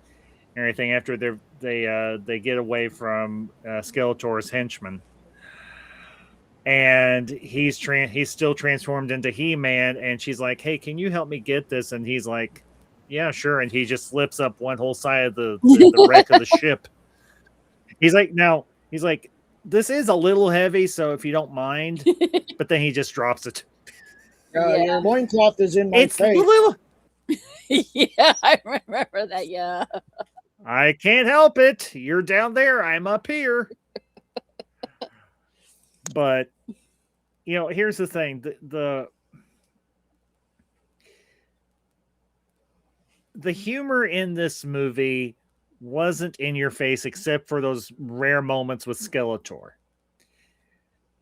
and everything, after they get away from Skeletor's henchman, and he's still transformed into He-Man, and she's like, "Hey, can you help me get this?" And he's like, "Yeah, sure." And he just flips up one whole side of the wreck of the ship. He's like, this is a little heavy, so if you don't mind. But then he just drops it. Your loincloth is in my face. Little... Yeah, I remember that, yeah. I can't help it. You're down there. I'm up here. But, here's the thing. The humor in this movie wasn't in your face, except for those rare moments with Skeletor.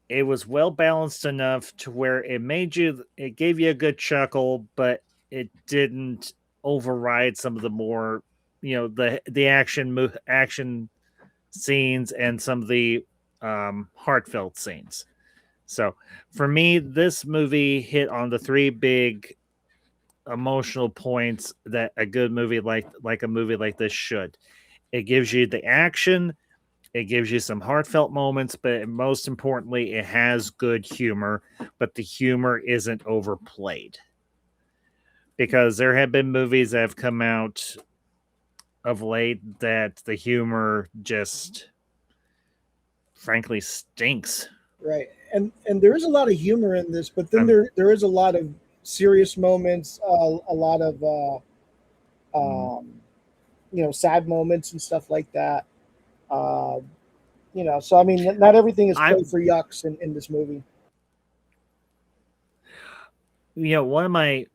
It was well balanced enough to where it gave you a good chuckle, but it didn't override some of the more, the action scenes and some of the heartfelt scenes. So for me, this movie hit on the 3 big emotional points that a good movie like a movie like this should. It gives you the action, It gives you some heartfelt moments, but most importantly, it has good humor, but the humor isn't overplayed. Because there have been movies that have come out of late that the humor just frankly stinks. Right. And there is a lot of humor in this, but then Um, there is a lot of serious moments, a lot of sad moments and stuff like that. Uh, so I mean, not everything is I play for yucks in this movie. one of my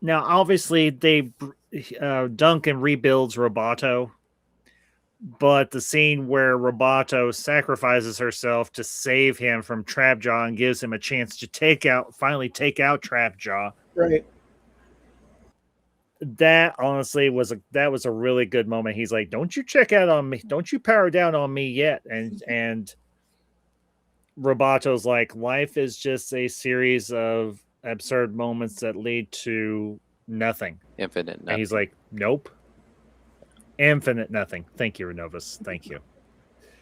now obviously Duncan rebuilds Roboto, but the scene where Roboto sacrifices herself to save him from Trapjaw and gives him a chance to finally take out Trapjaw. Right. That honestly was a really good moment. He's like, "Don't you check out on me? Don't you power down on me yet?" And Roboto's like, "Life is just a series of absurd moments that lead to nothing." Infinite And nothing. he's like, "Nope, infinite nothing." Thank you, Renovus. Thank you.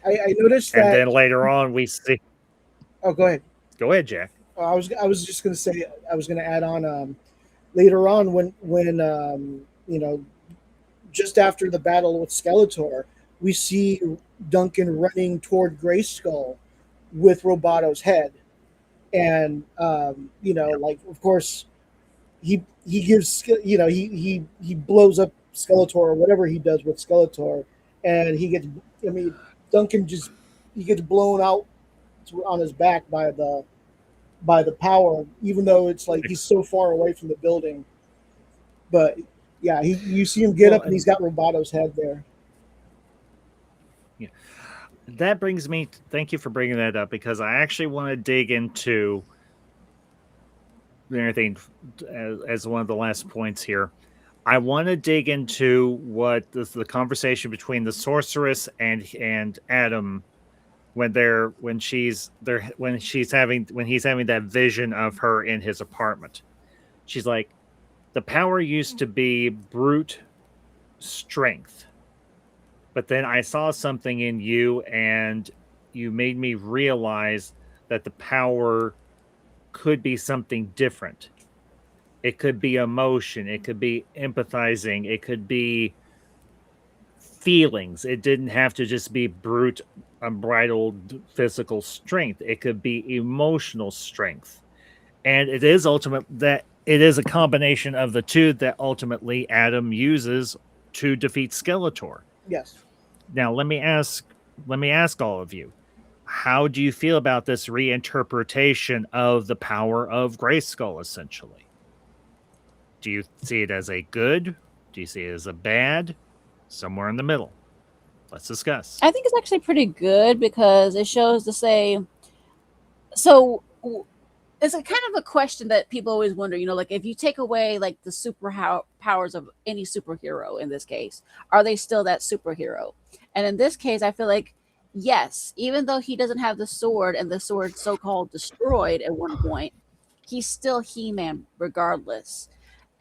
I noticed And that. then later on, we see. Oh, go ahead. Go ahead, Jack. I was just going to say, I was going to add on later on when just after the battle with Skeletor, we see Duncan running toward Grayskull with Roboto's head, and like of course he gives he blows up Skeletor or whatever he does with Skeletor, and he gets Duncan he gets blown out on his back by the power, even though it's like he's so far away from the building. But yeah, you see him get up and he's got Roboto's head there. Yeah, that brings me. Thank you for bringing that up because I actually want to dig into anything as one of the last points here. I want to dig into what the conversation between the sorceress and Adam when he's having that vision of her in his apartment. She's like, the power used to be brute strength, but then I saw something in you and you made me realize that the power could be something different. It could be emotion, it could be empathizing, it could be feelings. It didn't have to just be brute, unbridled physical strength. It could be emotional strength. And it is a combination of the two that ultimately Adam uses to defeat Skeletor. Yes. Now let me ask all of you, how do you feel about this reinterpretation of the power of Grayskull, essentially? Do you see it as a good? Do you see it as a bad? Somewhere in the middle. Let's discuss. I think it's actually pretty good because it shows to say, so it's a kind of a question that people always wonder, like if you take away like the powers of any superhero in this case, are they still that superhero? And in this case, I feel like yes, even though he doesn't have the sword and the sword so-called destroyed at one point, he's still He-Man regardless.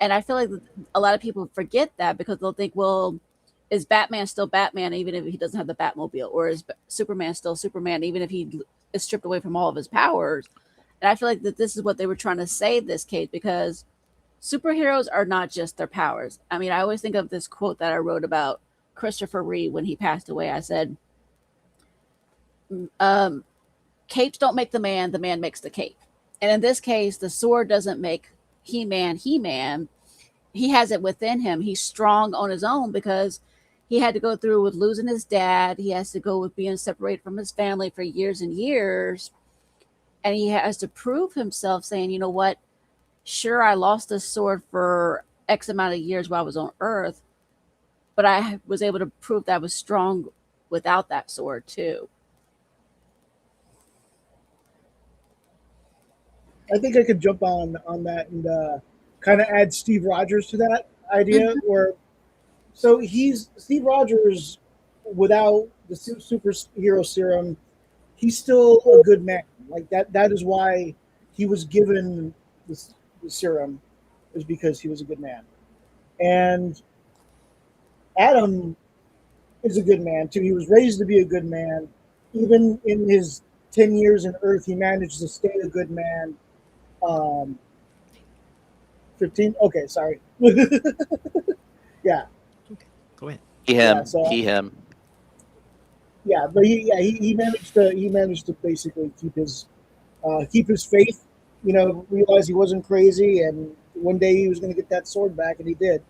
And I feel like a lot of people forget that because they'll think, well, is Batman still Batman even if he doesn't have the Batmobile? Or is Superman still Superman even if he is stripped away from all of his powers? And I feel like that this is what they were trying to say this case because superheroes are not just their powers. I mean, I always think of this quote that I wrote about Christopher Reeve when he passed away. I said, capes don't make the man makes the cape. And in this case, the sword doesn't make He-Man He-Man. He has it within him. He's strong on his own because he had to go through with losing his dad. He has to go with being separated from his family for years and years. And he has to prove himself saying, you know what? Sure, I lost this sword for X amount of years while I was on Earth, but I was able to prove that I was strong without that sword too. I think I could jump on that and kind of add Steve Rogers to that idea. Where so he's Steve Rogers without the superhero serum, he's still a good man. Like that. That is why he was given the serum, is because he was a good man. And Adam is a good man too. He was raised to be a good man. Even in his 10 years in Earth, he managed to stay a good man. 15. Okay, sorry. Yeah, Go ahead. He, yeah. him, So he, him. yeah, but he managed to basically keep his faith. Realize he wasn't crazy, and one day he was going to get that sword back, and he did.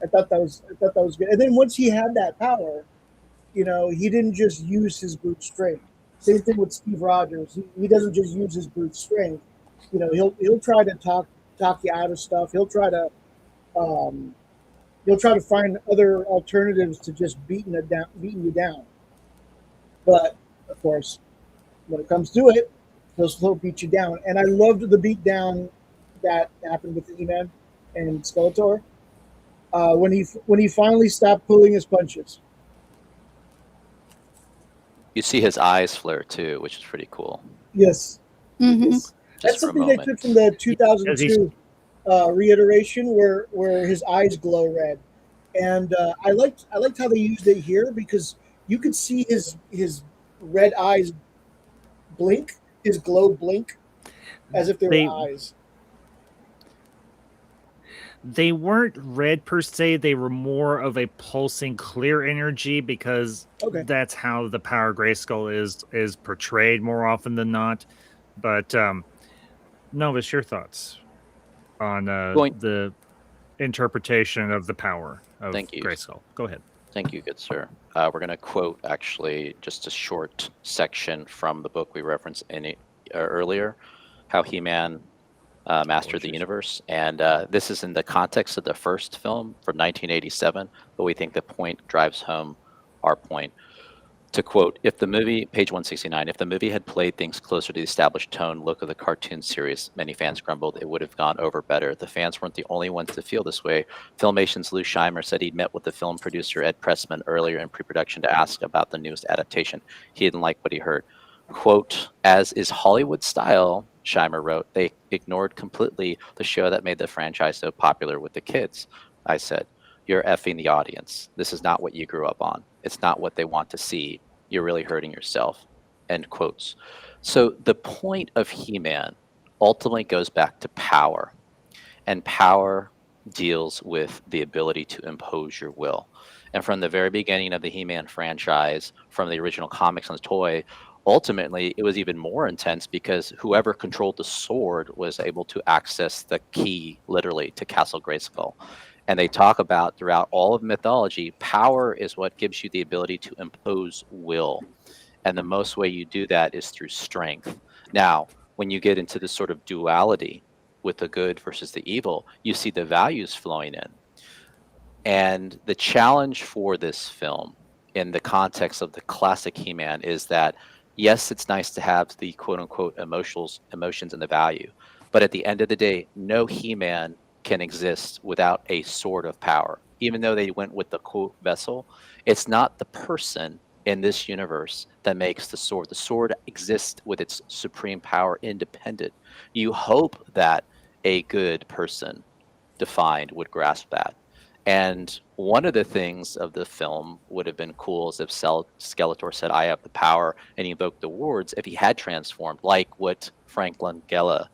I thought that was good. And then once he had that power, he didn't just use his brute strength. Same thing with Steve Rogers. He doesn't just use his brute strength. He'll try to talk you out of stuff. Um, he'll try to find other alternatives to just beating you down. But of course, when it comes to it, he'll still beat you down. And I loved the beat down that happened with He-Man and Skeletor when he finally stopped pulling his punches. You see his eyes flare too, which is pretty cool. Yes, Mhm. yes. Just That's for a something they moment. took from the As he's 2002 reiteration, where his eyes glow red, and I liked how they used it here because you could see his red eyes blink, his glow blink, as if they were they eyes. they weren't red per se. They were more of a pulsing clear energy because Okay. that's how the power Grayskull is portrayed more often than not. But Novus, your thoughts on Going, the interpretation of the power of thank you. Grayskull? Go ahead. Thank you, good sir. We're going to quote actually just a short section from the book we referenced earlier, How He-Man Mastered the Universe. And this is in the context of the first film from 1987, but we think the point drives home our point. To quote, if the movie, page 169, if the movie had played things closer to the established tone look of the cartoon series, many fans grumbled, it would have gone over better. The fans weren't the only ones to feel this way. Filmation's Lou Scheimer said he'd met with the film producer Ed Pressman earlier in pre-production to ask about the newest adaptation. He didn't like what he heard. Quote, as is Hollywood style, Scheimer wrote, they ignored completely the show that made the franchise so popular with the kids. I said, you're effing the audience. This is not what you grew up on. It's not what they want to see. You're really hurting yourself. End quotes. So the point of He-Man ultimately goes back to power. And power deals with the ability to impose your will. And from the very beginning of the He-Man franchise, from the original comics on the toy, ultimately it was even more intense because whoever controlled the sword was able to access the key, literally, to Castle Grayskull. And they talk about throughout all of mythology, power is what gives you the ability to impose will. And the most way you do that is through strength. Now, when you get into this sort of duality with the good versus the evil, you see the values flowing in. And the challenge for this film in the context of the classic He-Man is that, yes, it's nice to have the quote unquote emotions and the value. But at the end of the day, no He-Man can exist without a sword of power. Even though they went with the quote vessel, it's not the person in this universe that makes the sword. The sword exists with its supreme power independent. You hope that a good person defined would grasp that. And one of the things of the film would have been cool is if Skeletor said, I have the power, and he invoked the words if he had transformed, like what Frank Langella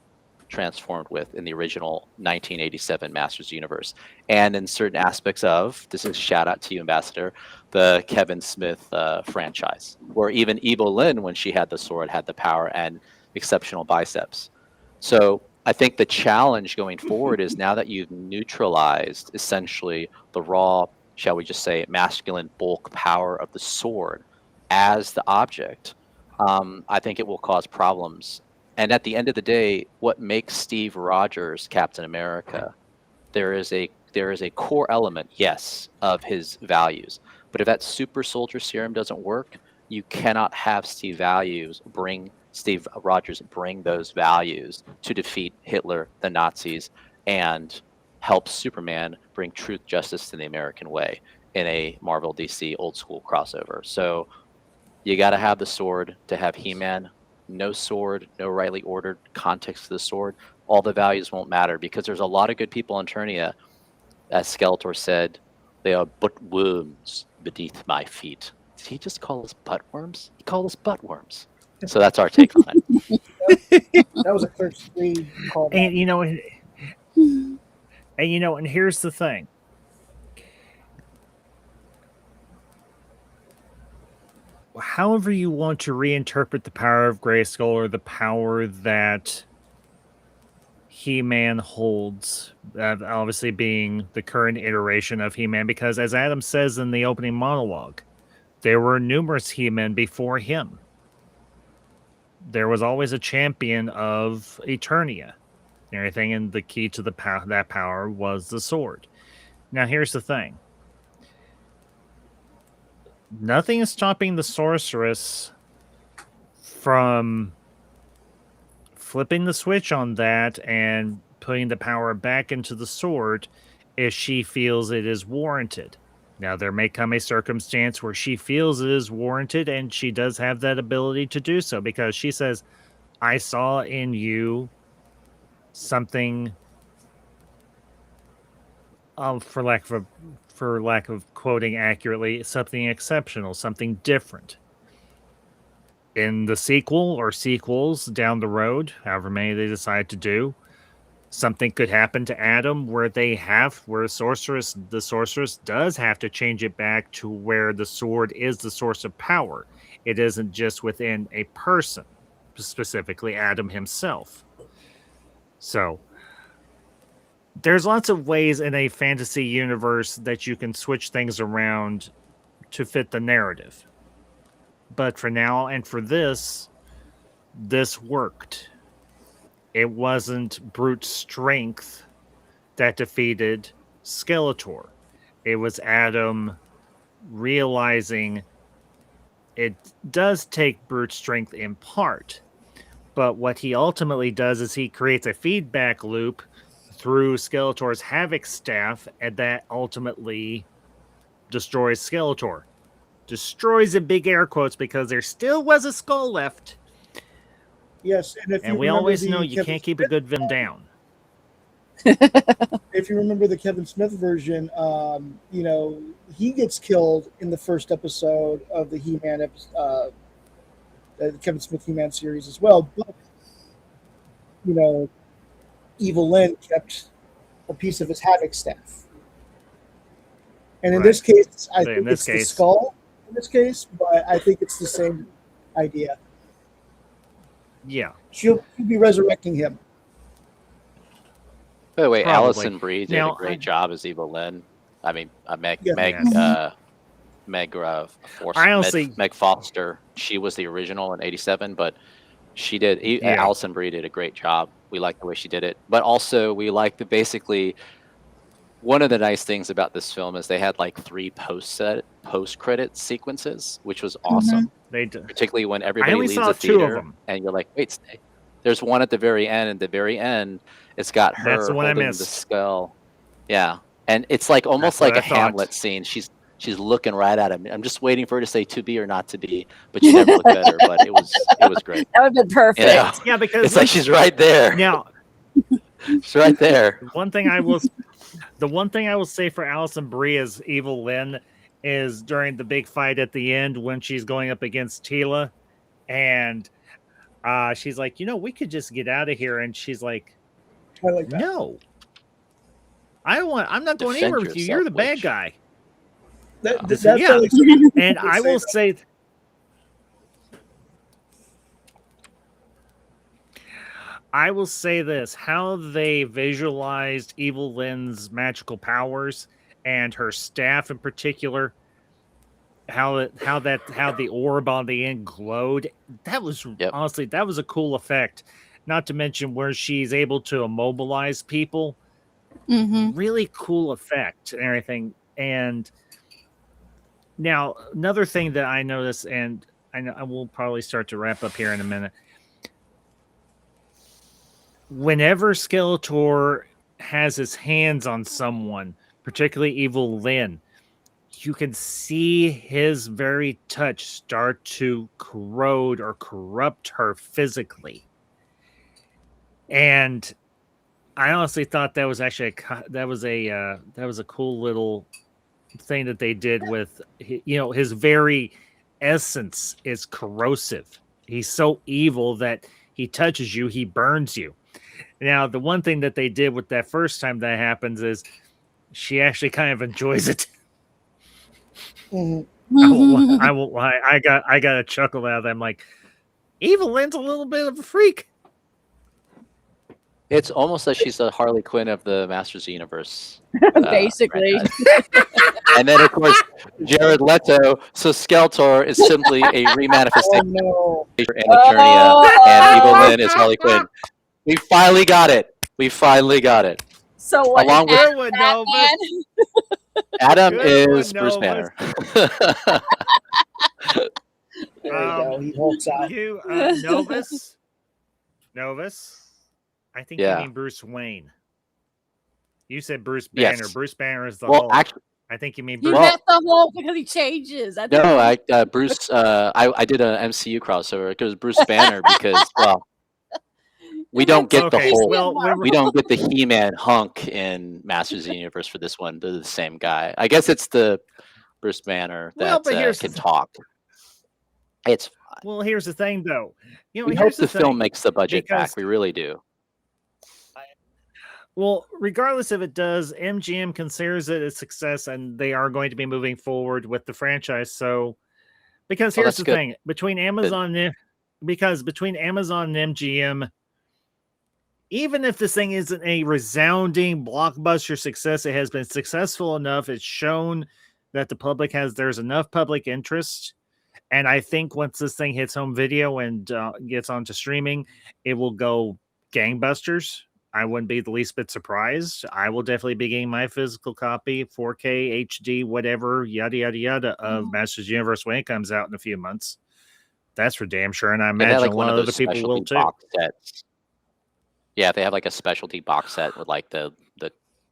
transformed with in the original 1987 Masters Universe. And in certain aspects of, this is shout out to you, Ambassador, the Kevin Smith franchise, where even Evil Lynn, when she had the sword, had the power and exceptional biceps. So I think the challenge going forward is now that you've neutralized essentially the raw, shall we just say, masculine bulk power of the sword as the object, I think it will cause problems. And at the end of the day, what makes Steve Rogers Captain America, there is a core element, yes, of his values. But if that super soldier serum doesn't work, you cannot have Steve Rogers bring those values to defeat Hitler, the Nazis, and help Superman bring truth, justice to the American way in a Marvel DC old school crossover. So you got to have the sword to have He-Man. No sword, no rightly ordered context to the sword. All the values won't matter because there's a lot of good people on Eternia. As Skeletor said, they are but worms beneath my feet. Did he just call us butt worms? He called us butt worms. So that's our take on it. That was a first three call. And and here's the thing. However you want to reinterpret the power of Grayskull or the power that He-Man holds, obviously being the current iteration of He-Man, because as Adam says in the opening monologue, there were numerous He-Men before him. There was always a champion of Eternia and everything, and the key to that power was the sword. Now, here's the thing. Nothing is stopping the sorceress from flipping the switch on that and putting the power back into the sword if she feels it is warranted. Now, there may come a circumstance where she feels it is warranted, and she does have that ability to do so, because she says, I saw in you something, for lack of quoting accurately, something exceptional, something different. In the sequel or sequels down the road, however many they decide to do, something could happen to Adam where the sorceress does have to change it back to where the sword is the source of power. It isn't just within a person, specifically Adam himself. So there's lots of ways in a fantasy universe that you can switch things around to fit the narrative. But for now and for this worked. It wasn't brute strength that defeated Skeletor. It was Adam realizing it does take brute strength in part. But what he ultimately does is he creates a feedback loop through Skeletor's Havoc Staff, and that ultimately destroys Skeletor. Destroys in big air quotes, because there still was a skull left. Yes, and we always know you can't keep a good villain down. If you remember the Kevin Smith version, he gets killed in the first episode of the He-Man the Kevin Smith He-Man series as well. But Evil Lyn kept a piece of his Havoc Staff, and in this case, I think it's the skull. In this case, but I think it's the same idea. Yeah. She'll be resurrecting him. By the way, Probably. Alison Brie did a great job as Evil Lyn. I mean, Meg Foster. She was the original in '87, but she did. Alison Brie did a great job. We liked the way she did it, but also we liked basically. One of the nice things about this film is they had like 3 post-credit sequences, which was awesome. They did. Particularly when everybody leaves the theater, and you're like, wait, there's one at the very end. And at the very end, it's got her holding the skull. Yeah, and it's like almost like a Hamlet scene. She's looking right at him. I'm just waiting for her to say to be or not to be, but she never looked at her. But it was great. That would have been perfect. Yeah, because it's like she's right there. Now, she's right there. The one thing I will say for Alison Brie as Evil Lyn is during the big fight at the end when she's going up against Teela, and she's like, we could just get out of here, and she's like, I like that. No, I'm not going anywhere with you. You're the bad guy. That's and I will say. I will say this, how they visualized Evil Lyn's magical powers and her staff in particular, how the orb on the end glowed. That was honestly, that was a cool effect. Not to mention where she's able to immobilize people. Mm-hmm. Really cool effect and everything. And now another thing that I noticed, and I will probably start to wrap up here in a minute. Whenever Skeletor has his hands on someone, particularly Evil Lyn, you can see his very touch start to corrode or corrupt her physically. And I honestly thought that was actually that was a cool little thing that they did with, his very essence is corrosive. He's so evil that he touches you, he burns you. Now, the one thing that they did with that first time that happens is she actually kind of enjoys it. I won't lie. I got a chuckle out of them. Like, Evelyn's a little bit of a freak. It's almost like she's the Harley Quinn of the Masters Universe. Basically. And then, of course, Jared Leto. So Skeletor is simply a remanifestation Oh, no. for Eternia, and Evelyn is Harley Quinn. We finally got it. So what? Along with Good one, Novus. Adam Good one, is Bruce Novus. Banner. There you go. He hulks out. You, Novus. I think Yeah. you mean Bruce Wayne. You said Bruce Banner. Yes. Bruce Banner is the Well, Hulk. actually, I think you mean You Bruce. met the Hulk because he changes. I think no, Bruce. I did an MCU crossover because Bruce Banner because we don't get the Okay, whole. well, We don't get the He-Man hunk in Masters of the Universe for this one. They're the same guy. I guess it's the Bruce Banner Well, that but here's can the- talk. It's fine. Well, here's the thing, though. We here's hope the thing. film makes the budget because- back. We really do. Well, regardless if it does, MGM considers it a success, and they are going to be moving forward with the franchise. So, because here's that's the good. thing: between Amazon and MGM, even if this thing isn't a resounding blockbuster success, it has been successful enough. It's shown that there's enough public interest. And I think once this thing hits home video and gets onto streaming, it will go gangbusters. I wouldn't be the least bit surprised. I will definitely be getting my physical copy, 4K, HD, whatever, yada, yada, yada, of Masters Universe when it comes out in a few months. That's for damn sure. And I They had, imagine one of other those people will specialty too. box sets. Yeah, they have like a specialty box set with like the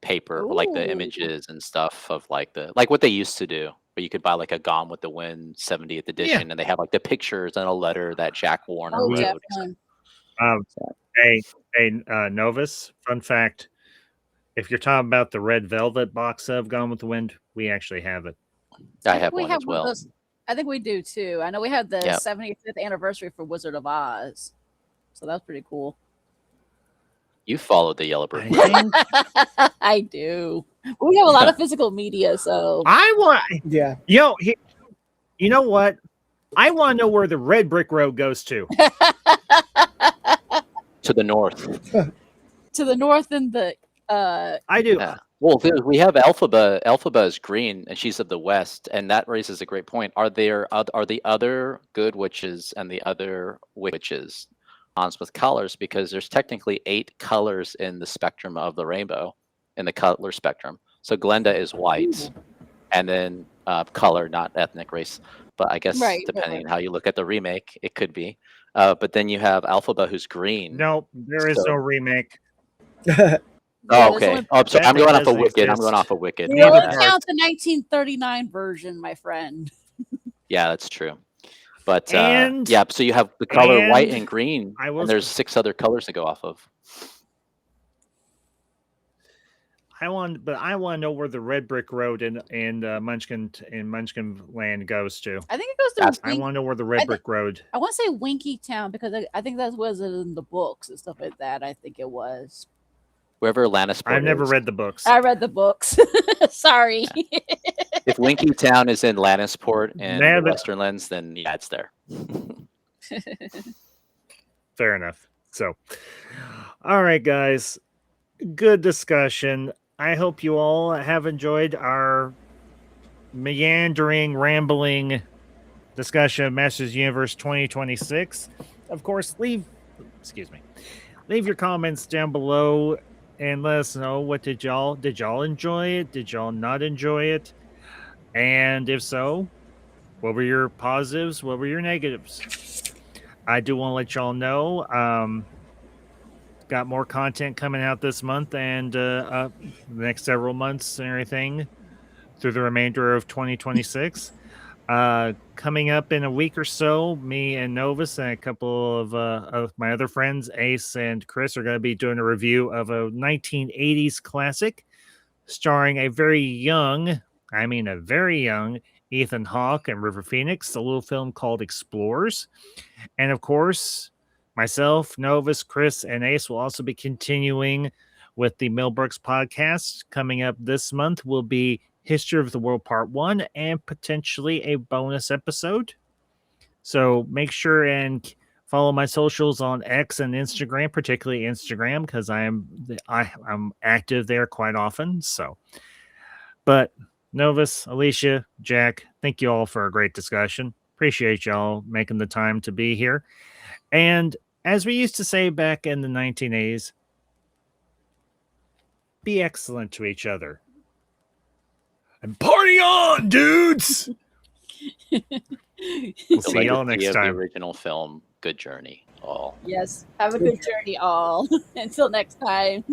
paper, or like the Ooh. images and stuff of like what they used to do, where you could buy like a Gone with the Wind 70th edition, and they have like the pictures and a letter that Jack Warner Oh, wrote. definitely. Novus, fun fact. If you're talking about the red velvet box of Gone with the Wind, we actually have it. I have we one have as one of well. those. I think we do too. I know we had the Yep. 75th anniversary for Wizard of Oz. So that's pretty cool. You followed the Yellow Brick I Road. think I do. We have a lot of physical media, so I want. Yeah. You know what? I want to know where the red brick road goes to. To the north. to the north and the I do. Yeah. Well, we have Elphaba. Elphaba is green, and she's of the west, and that raises a great point. Are the other good witches and the other witches with colors? Because there's technically 8 colors in the spectrum of the rainbow, in the color spectrum. So Glenda is white, and then color, not ethnic race. But I guess Right, depending on how you look at the remake, it could be. But then you have Elphaba, who's green. No, there is no remake. Oh, okay. Oh, so That I'm going off of doesn't Wicked. I'm exist. going off of Wicked. you Yeah, only but- count the 1939 version, my friend. Yeah, that's true. But And- yeah, so you have the color white and and green, I will- and there's 6 other colors to go off of. I want to know where the red brick road in Munchkin Land goes to. I think it goes That's- to I want to know where the red I brick road. I want to say Winky Town because I think that was in the books and stuff like that. I think it was. Wherever Lannisport I've never is. read the books. I read the books. Sorry. If Winky Town is in Lannisport and Now the that- Western Lands, then yeah, it's there. Fair enough. So, all right, guys, good discussion. I hope you all have enjoyed our meandering, rambling discussion of Masters Universe 2026. Of course, leave your comments down below and let us know what did y'all enjoy it? Did y'all not enjoy it? And if so, what were your positives? What were your negatives? I do want to let y'all know. Got more content coming out this month and the next several months and everything through the remainder of 2026. Coming up in a week or so, me and Novus and a couple of my other friends, Ace and Chris, are going to be doing a review of a 1980s classic starring a very young I mean a very young, Ethan Hawke and River Phoenix, a little film called Explorers. And of course, myself, Novus, Chris, and Ace will also be continuing with the Millbrooks podcast. Coming up this month will be History of the World Part 1 and potentially a bonus episode. So make sure and follow my socials on X and Instagram, particularly Instagram, because I'm active there quite often. So, but Novus, Alicia, Jack, thank you all for a great discussion. Appreciate y'all making the time to be here. And as we used to say back in the 1980s, be excellent to each other. And party on, dudes! We'll see y'all next The time. original film, good journey, all. Yes. Have a good journey, all. Until next time.